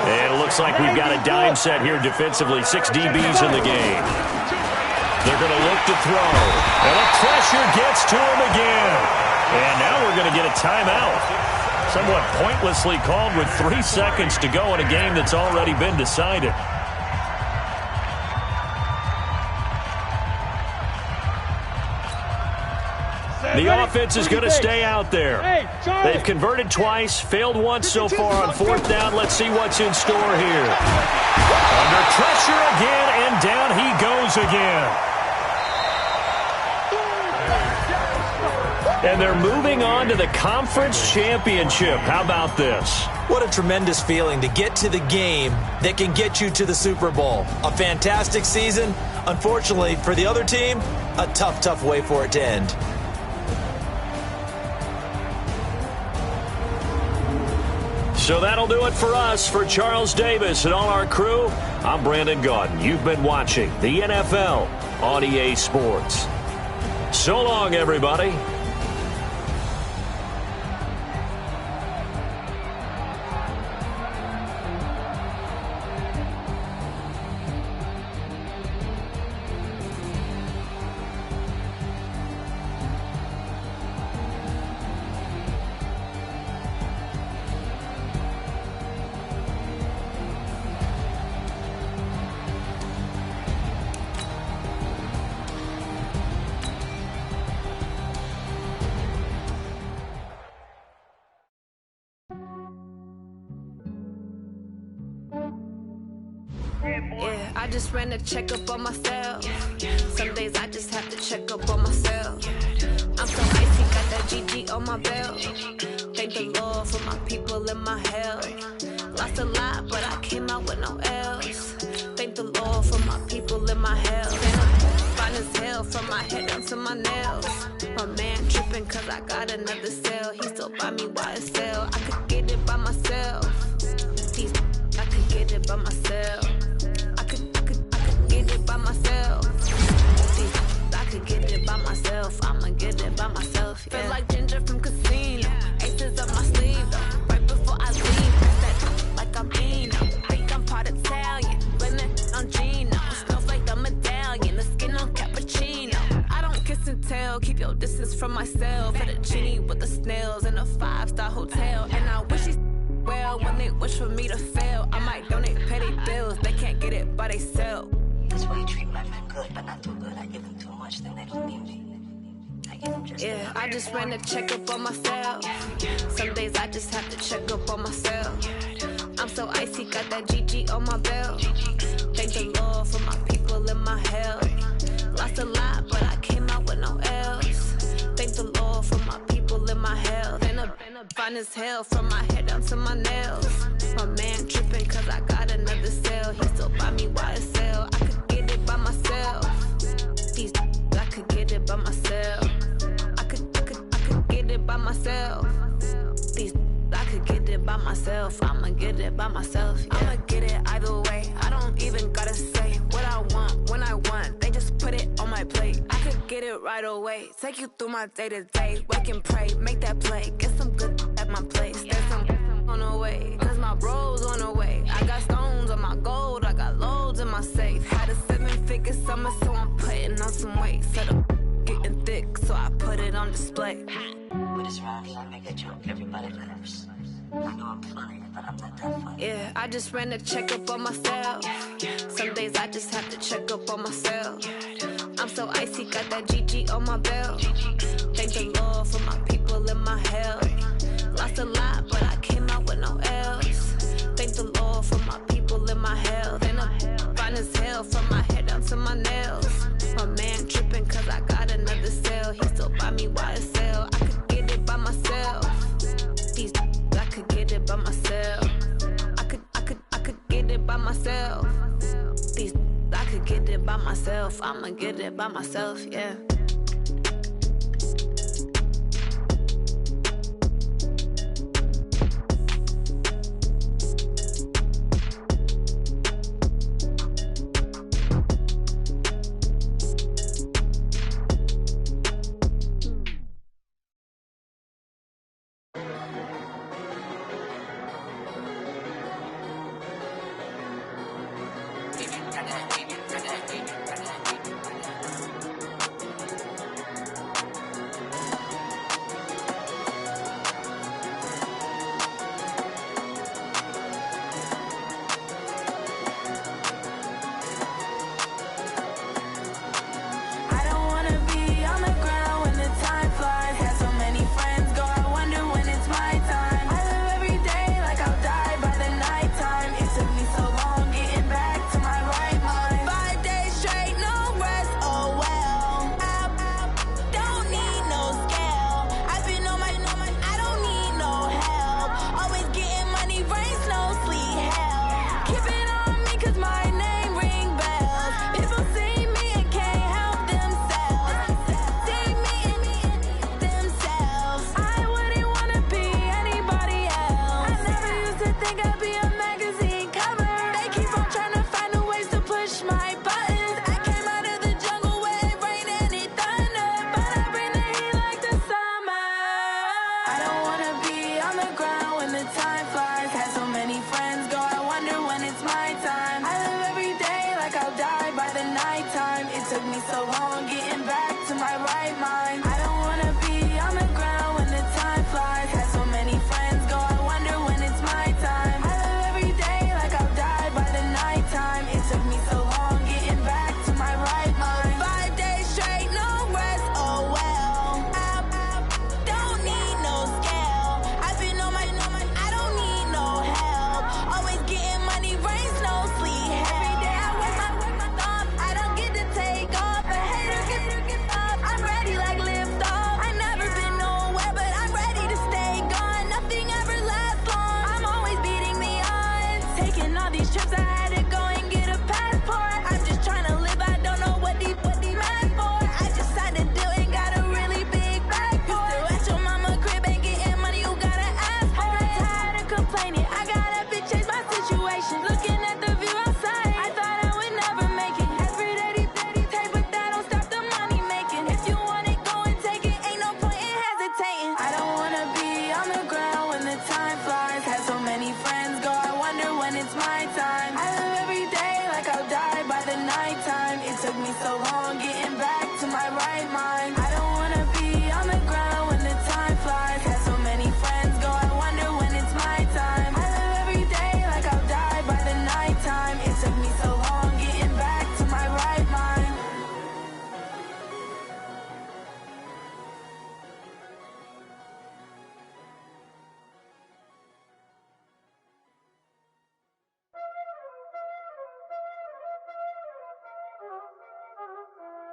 And it looks like we've got a dime set here defensively. 6 DBs in the game. They're going to look to throw. And the pressure gets to him again. And now we're going to get a timeout. Somewhat pointlessly called with 3 seconds to go in a game that's already been decided. The offense is going to stay out there. They've converted twice, failed once so far on 4th down. Let's see what's in store here. Under pressure again, and down he goes again. And they're moving on to the conference championship. How about this? What a tremendous feeling to get to the game that can get you to the Super Bowl. A fantastic season. Unfortunately, for the other team, a tough way for it to end. So that'll do it for us. For Charles Davis and all our crew, I'm Brandon Gaudin. You've been watching the NFL on EA Sports. So long, everybody. Yeah, I just ran a checkup on myself. Some days I just have to check up on myself. I'm so icy, got that GG on my belt. Thank the Lord for my people and my health. Lost a lot, but I came out with no L's. Thank the Lord for my people and my health. Fine as hell from my head down to my nails. My man tripping cause I got another cell. He still buy me YSL. I could get it by myself. I could get it by myself. I could get it by myself. I could get it by myself. I'ma get it by myself. Yeah. Feel like Ginger from Casino. Aces up my sleeve though. Right before I leave, that like I'm Eno. Think I'm part Italian. Blending on Gino. Smells like the medallion. The skin on cappuccino. I don't kiss and tell. Keep your distance from myself. At a genie with the snails in a 5-star hotel. And I wish he's well when they wish for me to fail. I might donate petty bills. They can't get it by themselves. That's why you treat my friend good, but not too good. I give them too much, then they don't need me. I give them just yeah, I just ran a checkup on myself. Some days I just have to check up on myself. I'm so icy, got that GG on my belt. Thank the Lord for my people and my health. Lost a lot, but I came out with no L's. Thank the Lord for my people and my health. And a fine as hell from my head down to my nails. My man tripping cause I got another cell. He still buy me YSL. I could get it by myself. I could get it by myself. I could get it by myself. I could get it by myself. I'ma get it by myself. Yeah. I'ma get it either way. I don't even gotta say what I want when I want. They just put it on my plate. I could get it right away. Take you through my day to day. Wake and pray, make that play. Get some good at my place. There's some on the way, cause my bro's on the way. I got stones on my gold. I got loads in my safe. Had a 7-figure summer, so I'm putting on some weight. Set up getting thick, so I put it on display. But it's round here, I make a joke, everybody laughs. I know I'm funny, but I'm not that funny. Yeah, I just ran a checkup on myself. Some days I just have to check up on myself. I'm so icy, got that GG on my belt. Thank the Lord for my people and my health. Lost a lot, but I came out with no L's. Thank the Lord for my people and my health. And I'm fine as hell from my head down to my nails. My man tripping cause I got another cell. He still buy me YSL. I could get it by myself. I could get it by myself. I could by myself. These I could get it by myself. I'ma get it by myself, yeah.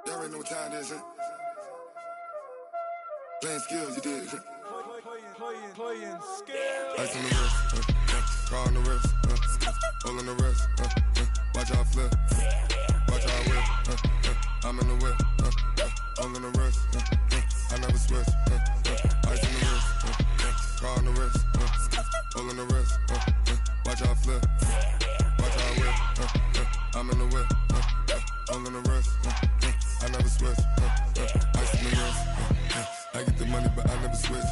Y'all already know what time it is, huh? Playing skills, you did, huh? Playing skills. Ice on the wrist, car on the wrist, hole in the wrist, watch out flip, watch out whip, I'm in the whip, hole in the wrist, I never switch, ice on the wrist, car on the wrist, hole in the wrist, watch out flip, watch out whip, I'm in the whip, hole in the wrist, I never switch, ice on the wrist, I get the money but I never switch.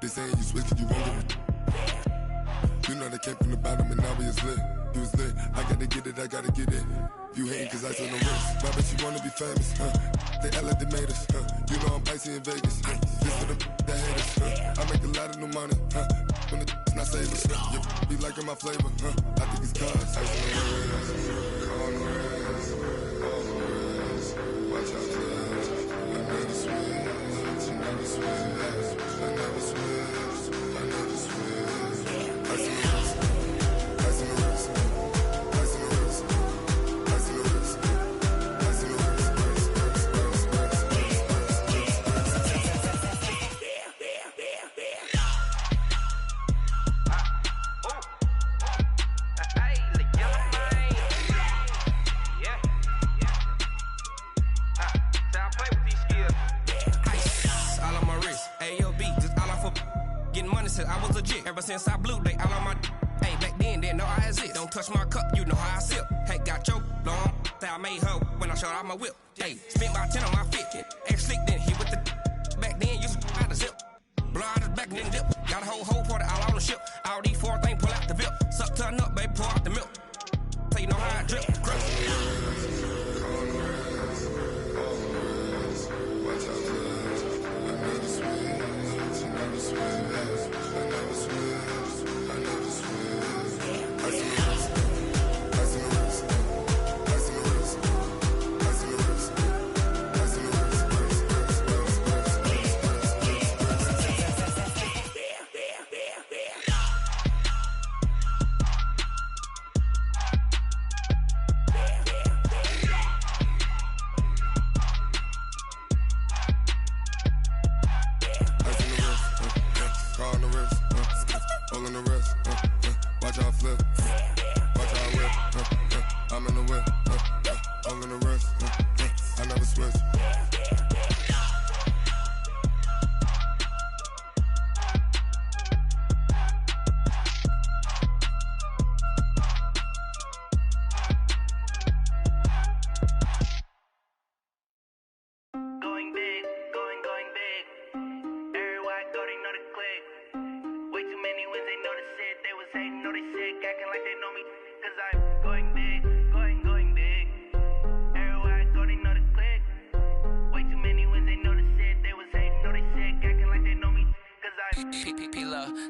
They saying you switch it, you won't get it. You know they came from the bottom and now we is lit. You was lit, I gotta get it, I gotta get it. You hating cause I on the wrist. My bitch, you wanna be famous, They act like they made us, You know I'm icy in Vegas, This for the that hate us, I make a lot of new money, When the not savers, You be liking my flavor, I think it's cause ice on the wrist, on the wrist, on the wrist. Watch out, please. I never switch, I never switch. I never switch, I never switch. Ice in the wrist, ice in the wrist, ice in the wrist, ice in the wrist, ice in the wrist, since I blew, they all on my hey, back then, didn't know I exist. Don't touch my cup, you know how I sip. Hey, got your long, that I made her when I showed out my whip. Hey, spent about 10 on my fit. Ex-slick, then hit with the back then, used to out the zip. Blow out his back, then dip. Got a whole party all on the ship. All these four things, pull out the VIP. Suck to a nut, baby, pour out the milk. So you know how I drip.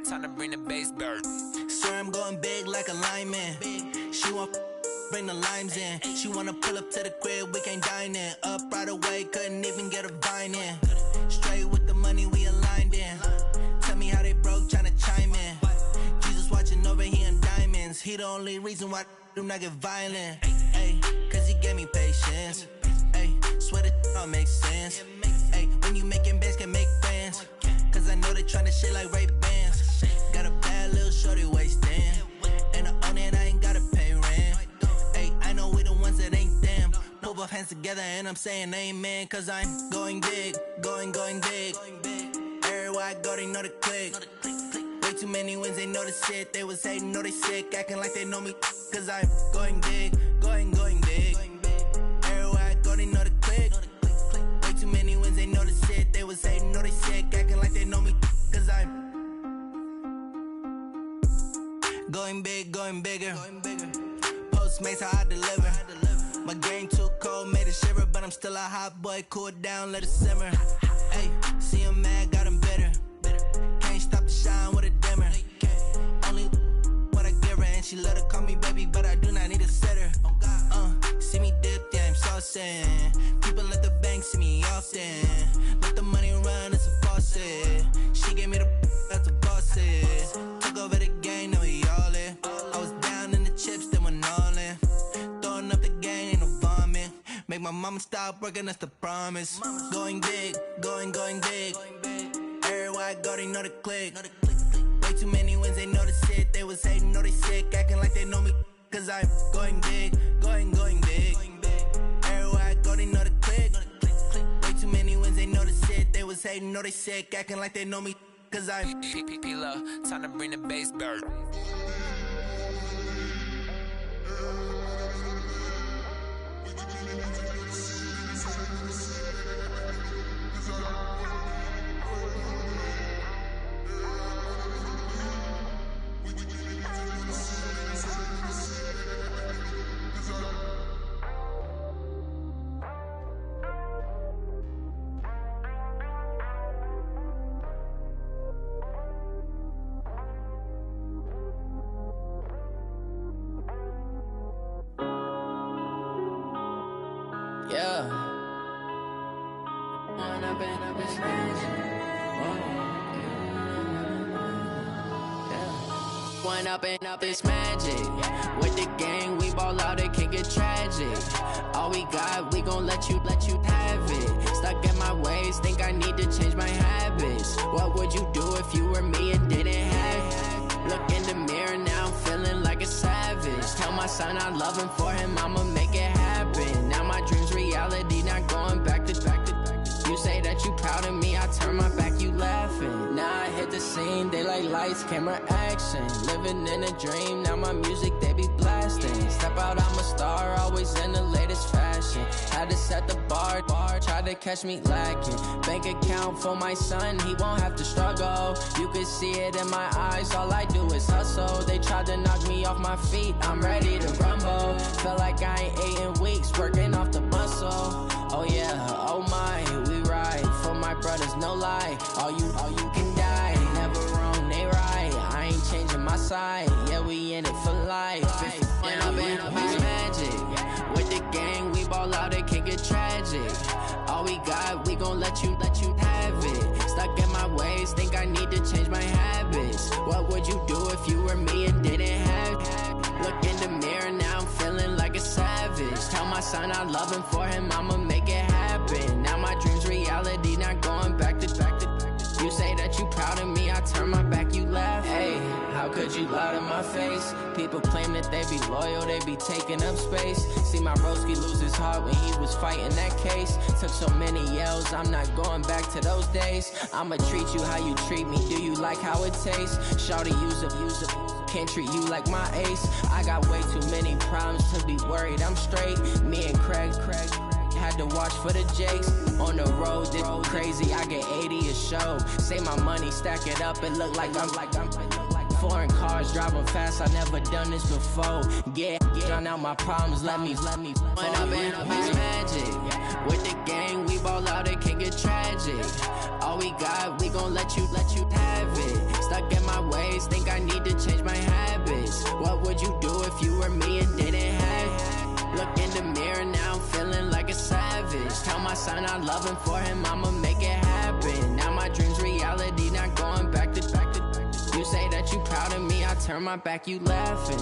Time to bring the bass bird. Swear I'm going big like a lineman. She want bring the limes in. She wanna pull up to the crib, we can't dine in. Up right away, couldn't even get a vine in. Straight with the money we aligned in. Tell me how they broke, tryna chime in. Jesus watching over here in diamonds. He the only reason why I do not get violent. Ay, cause he gave me patience. Ay, swear that all makes sense. Ay, when you making bands, can make friends. Cause I know they tryna shit like Ray-Bans. Got a bad little shorty wasting. And I own it, I ain't gotta pay rent. Ay, I know we the ones that ain't them. Pull both hands together and I'm saying amen. Cause I'm going big, going big. Everywhere I go, they know the click. Way too many wins, they know the shit. They was hating, know they sick, acting like they know me. Cause I'm going big, going big. Everywhere I go, they know the click. Way too many wins, they know the shit. They was hating, know they sick, acting like they know me. Cause I'm going big, going bigger. Postmates, how I deliver. My game too cold, made it shiver. But I'm still a hot boy, cool it down, let it simmer. Hey, see him mad, got him bitter. Can't stop the shine with a dimmer. Only what I give her, and she let her call me baby, but I do not need a sitter. See me dip, yeah, I'm saucing. People at the bank see me often. Let the money run, it's a faucet. She gave me the that's a boss is. Took over the game, now we all in. I was down in the chips, then went all in. Throwing up the game, ain't no vomit. Make my mama stop working, that's the promise. Going big, going big. Everywhere I go, they know the click. Way too many wins, they know the shit. They was hating, know they sick, acting like they know me. Cause I'm going big, going big. Everywhere I go, they know the click. Way too many wins, they know the shit. They was hating, know they sick, acting like they know me. Cause I'm P-P-P-Lo, time to bring the bass bird. Up it's magic. With the gang, we ball out, it can get tragic. All we got, we gon' let you have it. Stuck in my ways, think I need to change my habits. What would you do if you were me and didn't have it? Look in the mirror, now I'm feeling like a savage. Tell my son I love him, for him I'ma make it happen. Now my dream's reality, not going back to. You say that you proud of me, I turn my back, you laughing. Now I hit the scene, they like lights, camera, action. Living in a dream, now my music, they be blasting. Step out, I'm a star, always in the latest fashion. Had to set the bar, try to catch me lacking. Bank account for my son, he won't have to struggle. You can see it in my eyes, all I do is hustle. They tried to knock me off my feet, I'm ready to rumble. Felt like I ain't ate in weeks, working off the muscle. Oh yeah, oh my, we ride for my brothers, no lie. All you can die, never wrong, they right. I ain't changing my side, yeah, we in it for life. And I've been magic with the gang, we ball out, it can get tragic. All we got, we gon' let you have it. Stuck in my ways, think I need to change my habits. What would you do if you were me and didn't have it? Look in the mirror, now I'm feeling like a savage. Tell my son I love him, for him I'ma make it happen. Now my dream's reality, not going back to. You say that you proud of me, I turn my back, you laugh. Hey, how could you lie to my face? People claim that they be loyal, they be taking up space. See my broski lose his heart when he was fighting that case. Took so many yells, I'm not going back to those days. I'ma treat you how you treat me, do you like how it tastes? Shawty, use it. Can't treat you like my ace. I got way too many problems to be worried, I'm straight. Me and Craig had to watch for the Jakes. On the road, this crazy, I get 80 a show. Say my money, stack it up, it look like I'm foreign cars, driving fast, I never done this before. Yeah, drown out my problems, let me When I've been magic with the gang, we ball out, it can get tragic. All we got, we gon' let you have it. Stuck in my ways, think I need to change my habits. What would you do if you were me and didn't have it? Look in the mirror, now I'm feeling like a savage. Tell my son I love him, for him I'ma make it happen. Now my dream's reality, not going back to. You say that you proud of me, I turn my back, you laughing.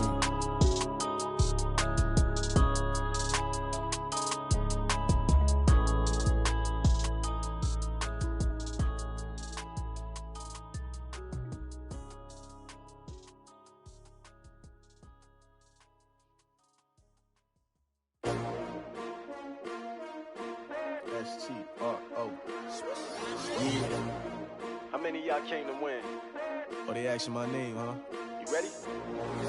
S-T-R-O. Yeah. How many of y'all came to win? Oh, they asking my name, huh? You ready?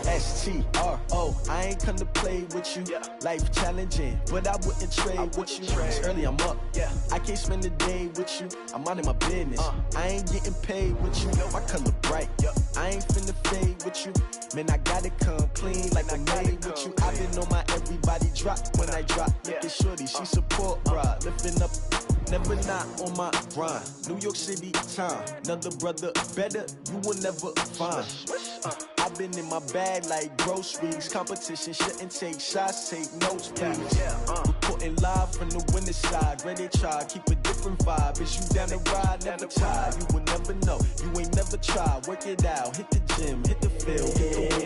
S-T-R-O. I ain't come to play with you. Yeah. Life challenging, but I wouldn't trade with you. It's early, I'm up. Yeah. I can't spend the day with you. I'm minding my business. I ain't getting paid with you. My color bright. I ain't finna fade with you. Man, I gotta come clean like I'm made with you. I've been on my everybody drop when I drop. Look at shorty, she support ride. Lifting up, never not on my grind. New York City time. Another brother better, you will never find. I've been in my bag like groceries. Competition shouldn't take shots, take notes, please. Reporting live from the winning side. Ready to try, keep a different vibe. Is you down the ride, never tired. You will never know, you ain't never tried. Work it out, hit the gym, hit the field.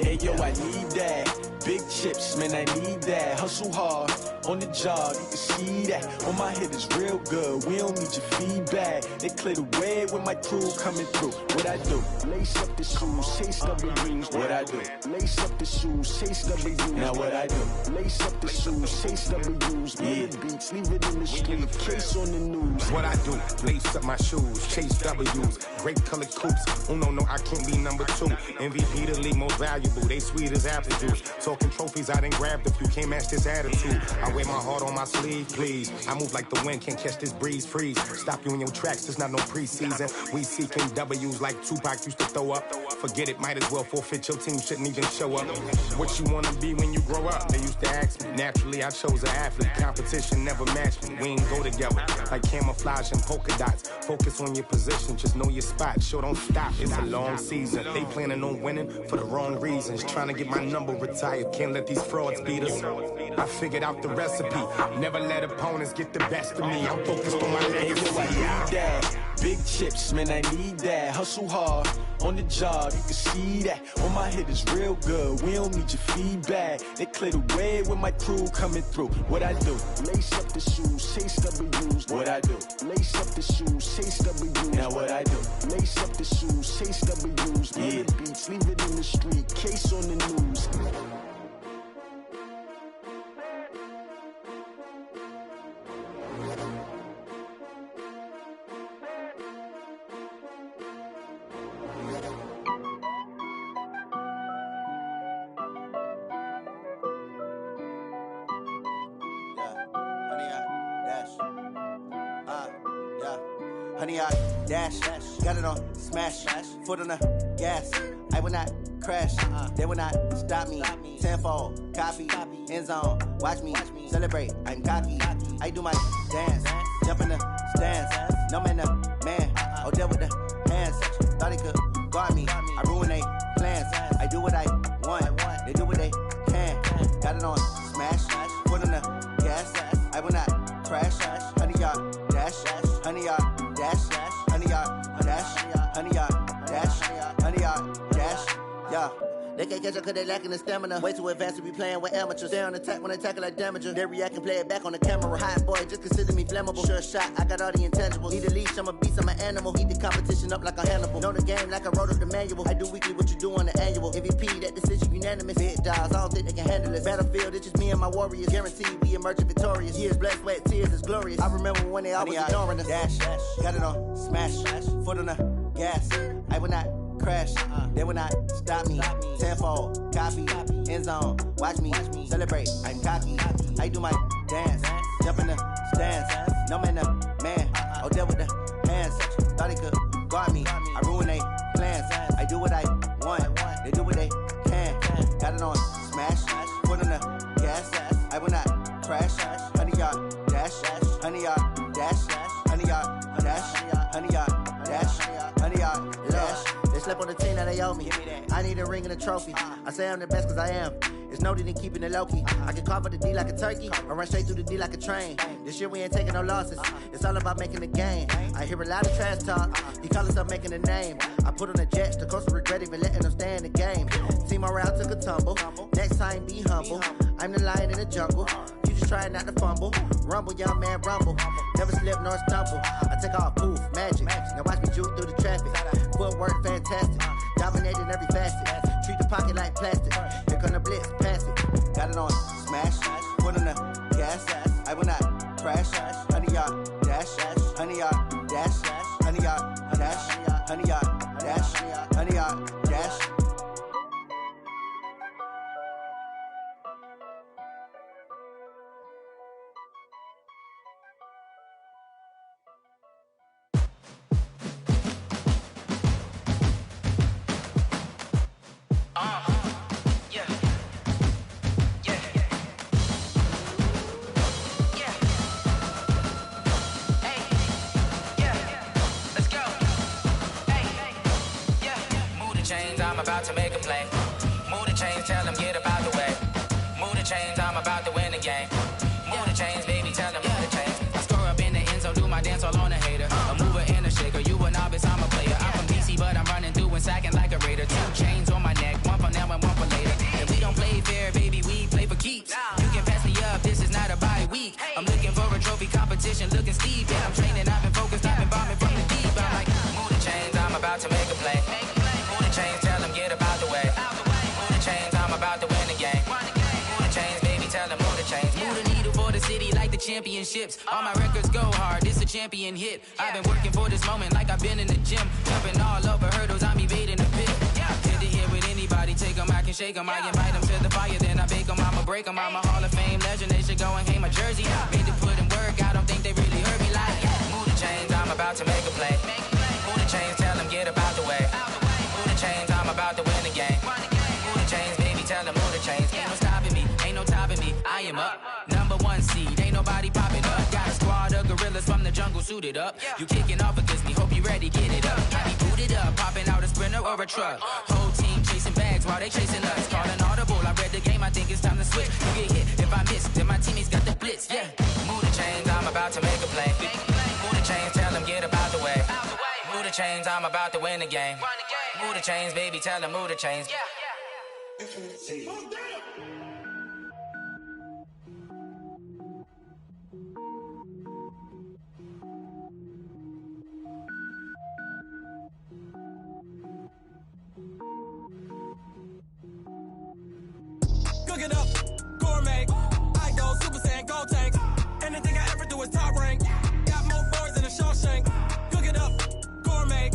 Hey yo, I need that. Big chips, man, I need that. Hustle hard, on the job, you can see that. On my head is real good, we don't need your feedback. They clear the way with my crew coming through. What I do? Lace up the shoes, chase W's. What I do? Lace up the shoes, chase W's. Now what I do? Lace up the shoes, chase W's. Yeah. Beats, leave it in the street, case on the news. What I do? Lace up my shoes, chase W's. Great colored coops. Oh no, I can't be number 2. MVP the league most valuable. They sweet as apple juice. Talking trophies, I didn't grab the few. Can't match this attitude. I wear my heart on my sleeve, please. I move like the wind, can't catch this breeze, freeze. Stop you in your tracks, there's not no preseason. We seeking W's like Tupac used to throw up. Forget it, might as well forfeit, your team shouldn't even show up. What you wanna be when you grow up? They used to ask me. Naturally, I chose an athlete. Competition never matched me. We ain't go together like camouflage and polka dots. Focus on your position, just know your spot. Show don't stop, it's a long season. They planning on winning for the wrong reasons. Trying to get my number retired, can't let these frauds beat us. I figured out the recipe. Never let opponents get the best of me. I'm focused on my legacy. Big chips, man, I need that. Hustle hard, on the job, you can see that. On my head is real good, we don't need your feedback. They clear the way with my crew coming through. What I do? Lace up the shoes, chase W's. What I do? Lace up the shoes, chase W's. Now what I do? Lace up the shoes, chase W's. Yeah. Beats, leave it in the street, case on the news. 100-yard dash. Got it on smash. Foot on the gas. I will not crash. They will not stop me. Tenfold, copy, end zone. Watch me celebrate. I'm cocky. I do my dance. Jump in the stands. No man, the man. Oh, deal with the hands. Thought he could guard me. I ruin they plans. I do what I want. They do what they can. Got it on smash. Foot on the gas. I will not crash. 100-yard dash. 100-yard dash. 100-yard dash. 100-yard dash. 100-yard dash. Yeah. They can't catch up cause they lacking the stamina. Way too advanced to be playing with amateurs. They on attack when they tackle like damager. They react and play it back on the camera. Hot boy, just consider me flammable. Sure shot, I got all the intangibles. Need a leash, I'm a beast, I'm an animal. Heat the competition up like a Hannibal. Know the game like I wrote up the manual. I do weekly what you do on the annual. MVP, that decision unanimous. Big dogs, I don't think they can handle it. Battlefield, it's just me and my warriors. Guaranteed we emerging victorious. Years, blood, sweat, tears, it's glorious. I remember when they always ignoring us. Dash, got it on smash. Foot on the gas. I will not crash. They will not stop me. Tenfold, copy, end zone. Watch me celebrate. I'm cocky. I do my dance. Jump in the stands. No man, the man. Oh, deal with the hands. Thought he could guard me. I ruin they plans. I do what I want. They do what they can. Got it on smash. Foot on the gas. I will not crash. 100-yard dash. 100-yard dash. 100-yard dash. 100-yard dash. 100-yard dash. They slept on the team that they owe me. I need a ring and a trophy. I say I'm the best cause I am. It's no need in keeping it low-key. I can carve up the D like a turkey or run straight through the D like a train. This year we ain't taking no losses. It's all about making the game. I hear a lot of trash talk. He call us up making a name. I put on the Jets. The coach will regret even letting them stay in the game. Team morale took a tumble. Next time be humble. I'm the lion in the jungle. You just try not to fumble. Rumble, young man, rumble. Never slip nor stumble. I take off, poof, magic. Now watch me juke through the traffic. Footwork fantastic. Dominating every facet. Treat the pocket like plastic. Here come the blitz, pass it. Got it on smash. Foot on the gas. I will not crash. 100-yard dash. 100-yard dash. 100-yard dash. 100-yard dash. 100-yard dash. I'm about to make a play. Move the chains, tell them get about the way. Move the chains, I'm about to win the game. Move the chains, baby, tell them move the chains. I score up in the end zone, do my dance all on a hater. A mover and a shaker, you a novice, I'm a player. I'm from DC, but I'm running through and sacking like a raider. 2 chains on my neck, one for now and one for later. And we don't play fair, baby, we play for keeps. You can pass me up, this is not a bye week. I'm looking for a trophy competition, looking steep. And I'm training, I've been focused, I've been bombing from the deep. I'm like, move the chains, I'm about to make a play. Move the chains, tell them get about the way. Move the chains, I'm about to win the game. Move the chains, baby, tell them move the chains. Move the needle for the city like the championships. All my records go hard, this a champion hit. I've been working for this moment like I've been in the gym. Jumping all over hurdles, I'm evading the pit. Hit the hit with anybody, take them, I can shake them. I invite them to the fire, then I bake them, I'ma break them. I'm a Hall of Fame legend, they should go and hang my jersey. Made to put in work, I don't think they really heard me like, move the chains, I'm about to make a play. Move the chains, tell them get about the way. Move the chains, I'm about to win the game. Move the chains, baby, tell them move the chains. Ain't no stopping me, ain't no topping me. I am up, #1 seed, ain't nobody popping up. Got a squad of gorillas from the jungle suited up. You kicking off against me, hope you ready, get it up. I be booted up, popping out a Sprinter or a truck. Whole team chasing bags while they chasing us. Calling audible, I read the game, I think it's time to switch. You get hit, if I miss, then my teammates got the blitz, yeah. Move the chains, I'm about to make a play. Move the chains, tell them get about the way. Move the chains, I'm about to win the game. Move the chains, baby, tell them move the chains. Cook it up, gourmet. I go Super Saiyan, gold tank. Anything I ever do is top rank. Got more boys than a Shawshank. Cook it up, gourmet.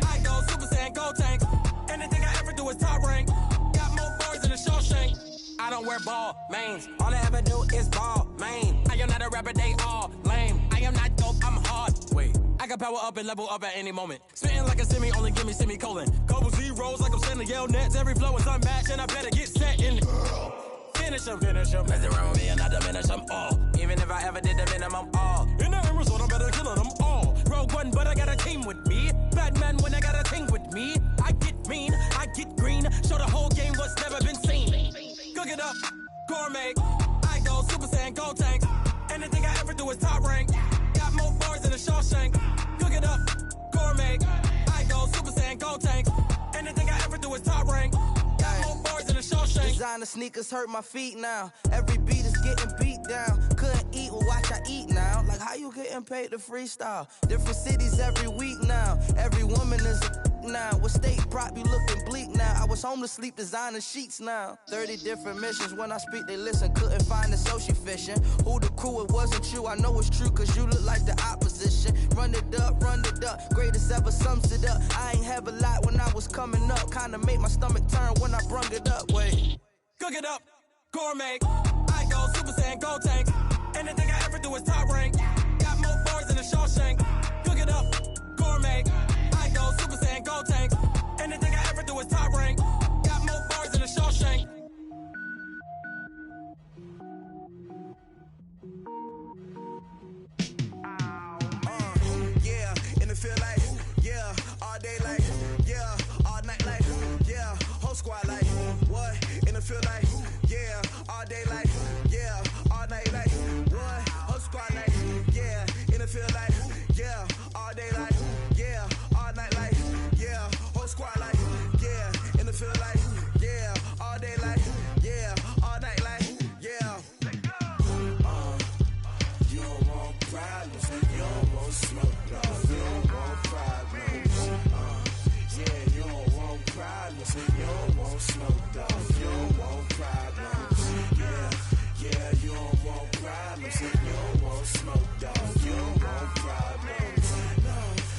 I go Super Saiyan, gold tank. Anything I ever do is top rank. Got more boys than a Shawshank. I don't wear ball mains. All I ever do is ball, man. I am not a rapper, they all lame. I am not dope, I'm hard. Wait, I got power up and level up at any moment. Spitting like a semi, only give me semicolon. Couple zeros like I'm sending yell nets. Every flow is unmatched and I better get set in. Finish them. Mess around with me and I diminish them all. Even if I ever did the minimum, all. In the end result, I'm better killing them all. Rogue One, but I got a team with me. Batman when I got a thing with me. I get mean, I get green. Show the whole game what's never been seen. Cook it up, gourmet. I go Super Saiyan, go tank. Anything I ever do is top rank. Got more bars than a Shawshank. Cook it up, gourmet. I go Super Saiyan, go tank. Anything I ever do is top rank. Got more bars than a Shawshank. Designer sneakers hurt my feet now. Every beat is getting beat down. Couldn't eat, well watch I eat now. Like how you getting paid to freestyle? Different cities every week now. Every woman is a now. With state prop, you looking bleak now. I was home to sleep, designer sheets now. 30 different missions. When I speak, they listen. Couldn't find the social fishing. Who the crew, it wasn't you. I know it's true, cause you look like the opposition. Run it up. Greatest ever sums it up. I ain't have a lot when I was coming up. Kinda made my stomach turn when I brung it up. Wait. Cook it up, gourmet. I go Super Saiyan, go tank. Anything I ever do is top rank. Got more bars than a Shawshank. Cook it up, gourmet. I go Super Saiyan, go tank. Anything I ever do is top rank. Got more bars than a Shawshank. Yeah, and it feel like, yeah, all day like, yeah, all night like, yeah, whole squad like, what? And it feel like, yeah, all day like, yeah, all night like, what? Whole squad like, yeah, and it feel like, yeah, all day like, yeah, all night like, yeah, whole squad like, yeah, and it feel like, yeah, all day like, yeah, all night like, yeah. You don't want problems, you don't want smoke, no, you don't want problems. Yeah, you don't want problems, you don't want smoke, dog, you don't want problems. Yeah, you don't want problems, you don't want smoke, dog, you don't want problems. No,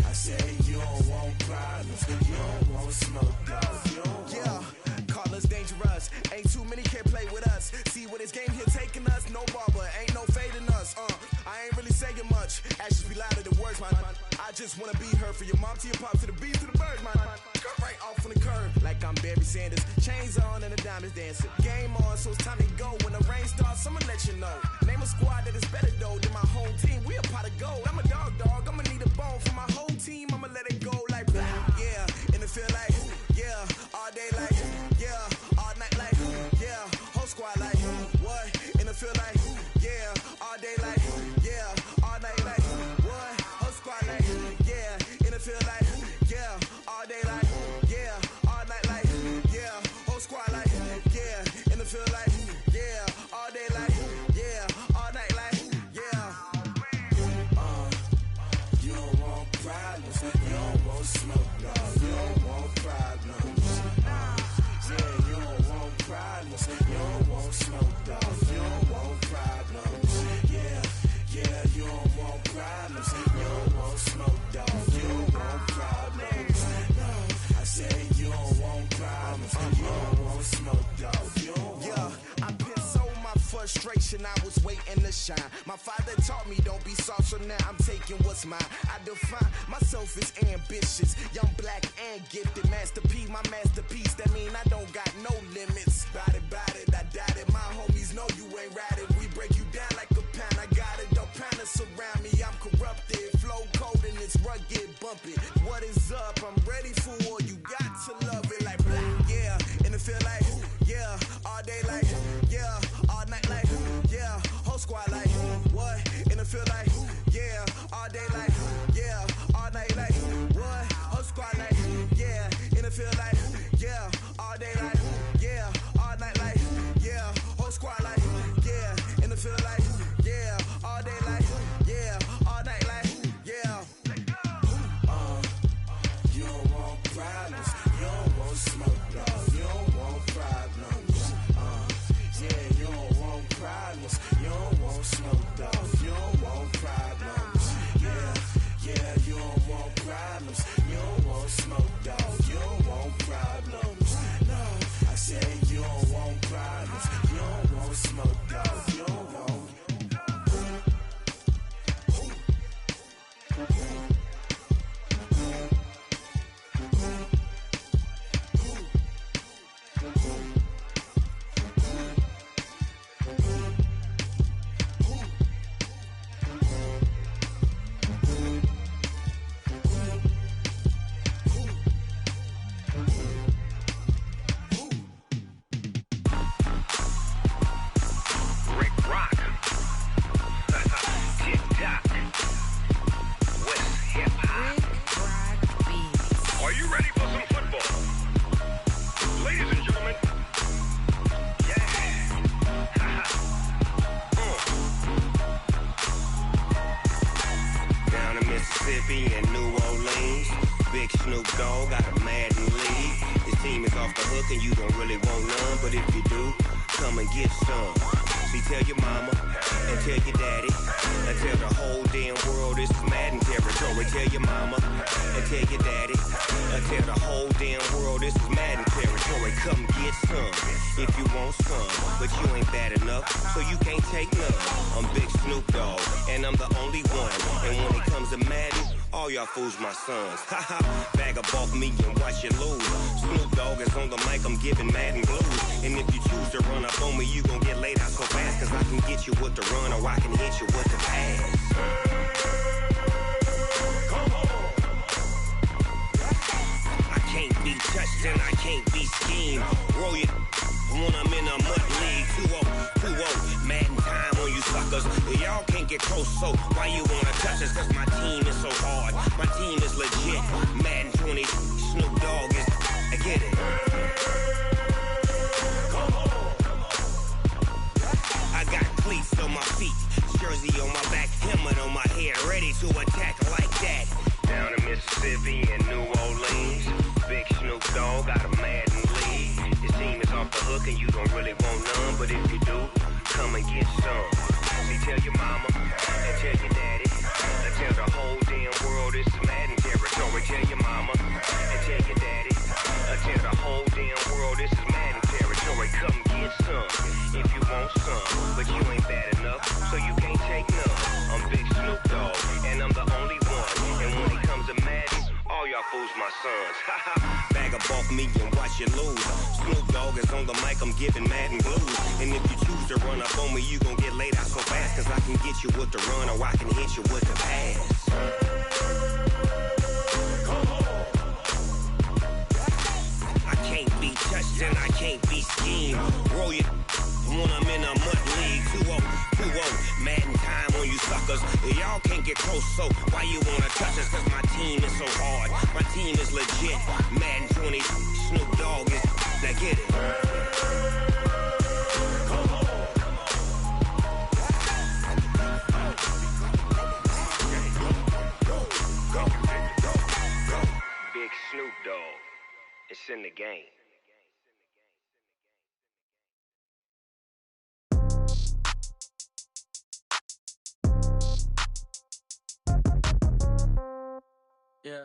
I said you don't want problems, you don't want smoke, dog, you don't want. Call us dangerous, ain't too many can play with us. See what this game here taking us, no barber, ain't no fading us. I ain't really saying much, actions be louder than words, man. I just wanna be heard, for your mom to your pop, to the beat, to the bird, man. Cut right off on the curb, like I'm Barry Sanders. Chains on and the diamonds dancing. Game on, so it's time to go. When the rain starts, I'ma let you know. Name a squad that is better though than my home team. We a pot of gold. I'm a dog, I'ma need a bone for my whole team. I'ma let it go like blah. Yeah, and it feel like, yeah, all day like, yeah, all night like, yeah, whole squad like, what? And it feel like, yeah, all day like, yeah, all night like, what? Whole squad like, yeah, and it feel like, yeah, all day like, yeah, all night like, yeah, whole squad like, yeah, and it feel like, yeah, all day like, yeah, all night like, yeah. You don't want problems, you don't want smoke, no, you don't want problems. Yeah, you don't want problems, you don't want smoke, dog, you don't want problems. Yeah, you don't want problems, you don't want smoke, dog, you don't want problems. No, I said you don't want problems, you don't want smoke, dog, you don't want. Yeah, I pissed so my frustration, I was waiting to shine. My father taught me don't be soft, so now I'm taking what's mine. I define myself as ambitious, young, black, and gifted. Master P, my masterpiece, that mean I don't got no limits. Bout it, I doubt it. My homies know you ain't ratted. We break you down like a pound. I got it, don't pound us around me. I'm corrupted, flow cold and it's rugged, bumpy. What is up? I'm ready for war. You got to love it like black, yeah. And it feel like, yeah, all day like, yeah, all night like, yeah, whole squad like, what? And it feel like, yeah, all day like, yeah, all night like, what? Whole squad like, yeah, and it feel like, yeah, all day like, yeah, all night like. Mississippi and New Orleans. Big Snoop Dogg got a Madden league. His team is off the hook and you don't really want none, but if you do, come and get some. See, tell your mama and tell your daddy and tell the whole damn world this is Madden territory. Tell your mama and tell your daddy and tell the whole damn world this is Madden territory. Come get some if you want some, but you ain't bad enough, so you can't take none. I'm Big Snoop Dogg and I'm the only one, and when it comes to Madden, all y'all fools my sons. Haha, bag up off me and watch you lose. Snoop Dogg is on the mic, I'm giving Madden blues. And if you choose to run up on me, you gon' get laid out so fast, cause I can get you with the run or I can hit you with the pass. I can't be touched and I can't be schemed. Roll it when I'm in a mud league. 2-0, Madden time on you suckers. Y'all can't get close, so why you wanna touch us? Cause my team is so hard, my team is legit. Madden 20, Snoop Dogg is, I get it. I got cleats on my feet, jersey on my back, helmet on my head, ready to attack like that. Down in Mississippi and New Orleans, Big Snoop Dogg got a Madden league. His team is off the hook and you don't really want none, but if you do, come and get some. See, tell your mama and tell your daddy and tell the whole damn world this is Madden territory. Tell your mama and tell your daddy and tell the whole damn world this is Madden territory. Come get some if you want some, but you ain't bad enough, so you can't take none. I'm Big Snoop Dogg and I'm the only one, and when it comes to Madden, all y'all fools my sons. Bag up off me and watch you lose. Snoop Dogg is on the mic, I'm giving Madden blues. And if you choose to run up on me, you gon' get laid out so fast, cause I can get you with the run or I can hit you with the pass. I can't be touched and I can't be schemed. Roll it when I'm in a mud league. 2-0, Madden time on you suckers. Y'all can't get close, so why you wanna touch us? Cause my team is so hard, my team is legit. Madden 20, Snoop Dogg is, now get it. Big Snoop Dogg, it's in the game. Yeah.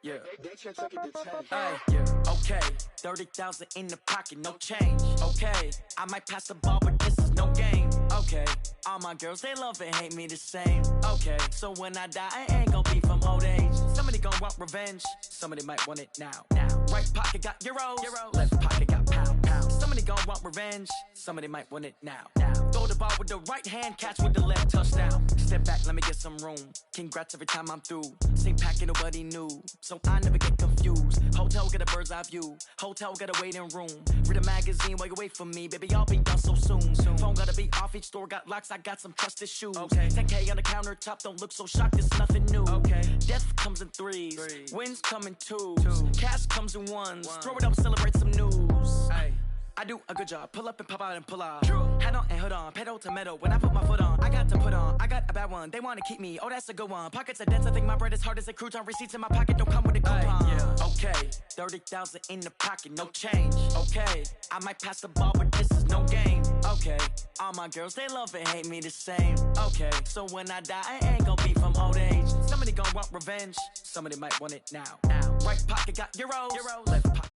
Yeah. Hey, yeah. Okay. 30,000 in the pocket, no change. Okay. I might pass the ball, but this is no game. Okay. All my girls, they love and hate me the same. Okay. So when I die, I ain't gonna be from old age. Somebody gonna want revenge. Somebody might want it now. Right pocket got euros. Left pocket got pound. Somebody gonna want revenge. Somebody might want it now. Throw the ball with the right hand, catch with the left, touchdown. Step back, let me get some room. Congrats every time I'm through. Same packet, nobody new, so I never get confused. Hotel get a bird's eye view. Hotel get a waiting room. Read a magazine while you wait for me, baby. I'll be done so soon. Phone gotta be off. Each store got locks. I got some trusted shoes. Okay. 10K on the countertop. Don't look so shocked. It's nothing new. Okay. Death comes in threes. Wins come in twos. Cash comes in ones. Throw it up, celebrate some news. Hey. I do a good job, pull up and pop out and pull off. Hat on and hood on, pedal to metal. When I put my foot on, I got to put on. I got a bad one, they wanna keep me. Oh, that's a good one. Pockets are dense, I think my bread is hard as a crouton. Receipts in my pocket don't come with a coupon. Yeah. Okay, 30,000 in the pocket, no change. Okay, I might pass the ball, but this is no game. Okay, all my girls, they love and hate me the same. Okay, so when I die, I ain't gonna be from old age. Somebody gonna want revenge, somebody might want it now. Right pocket got euros. Left pocket.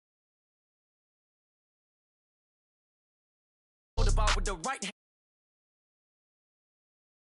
The ball with the right hand.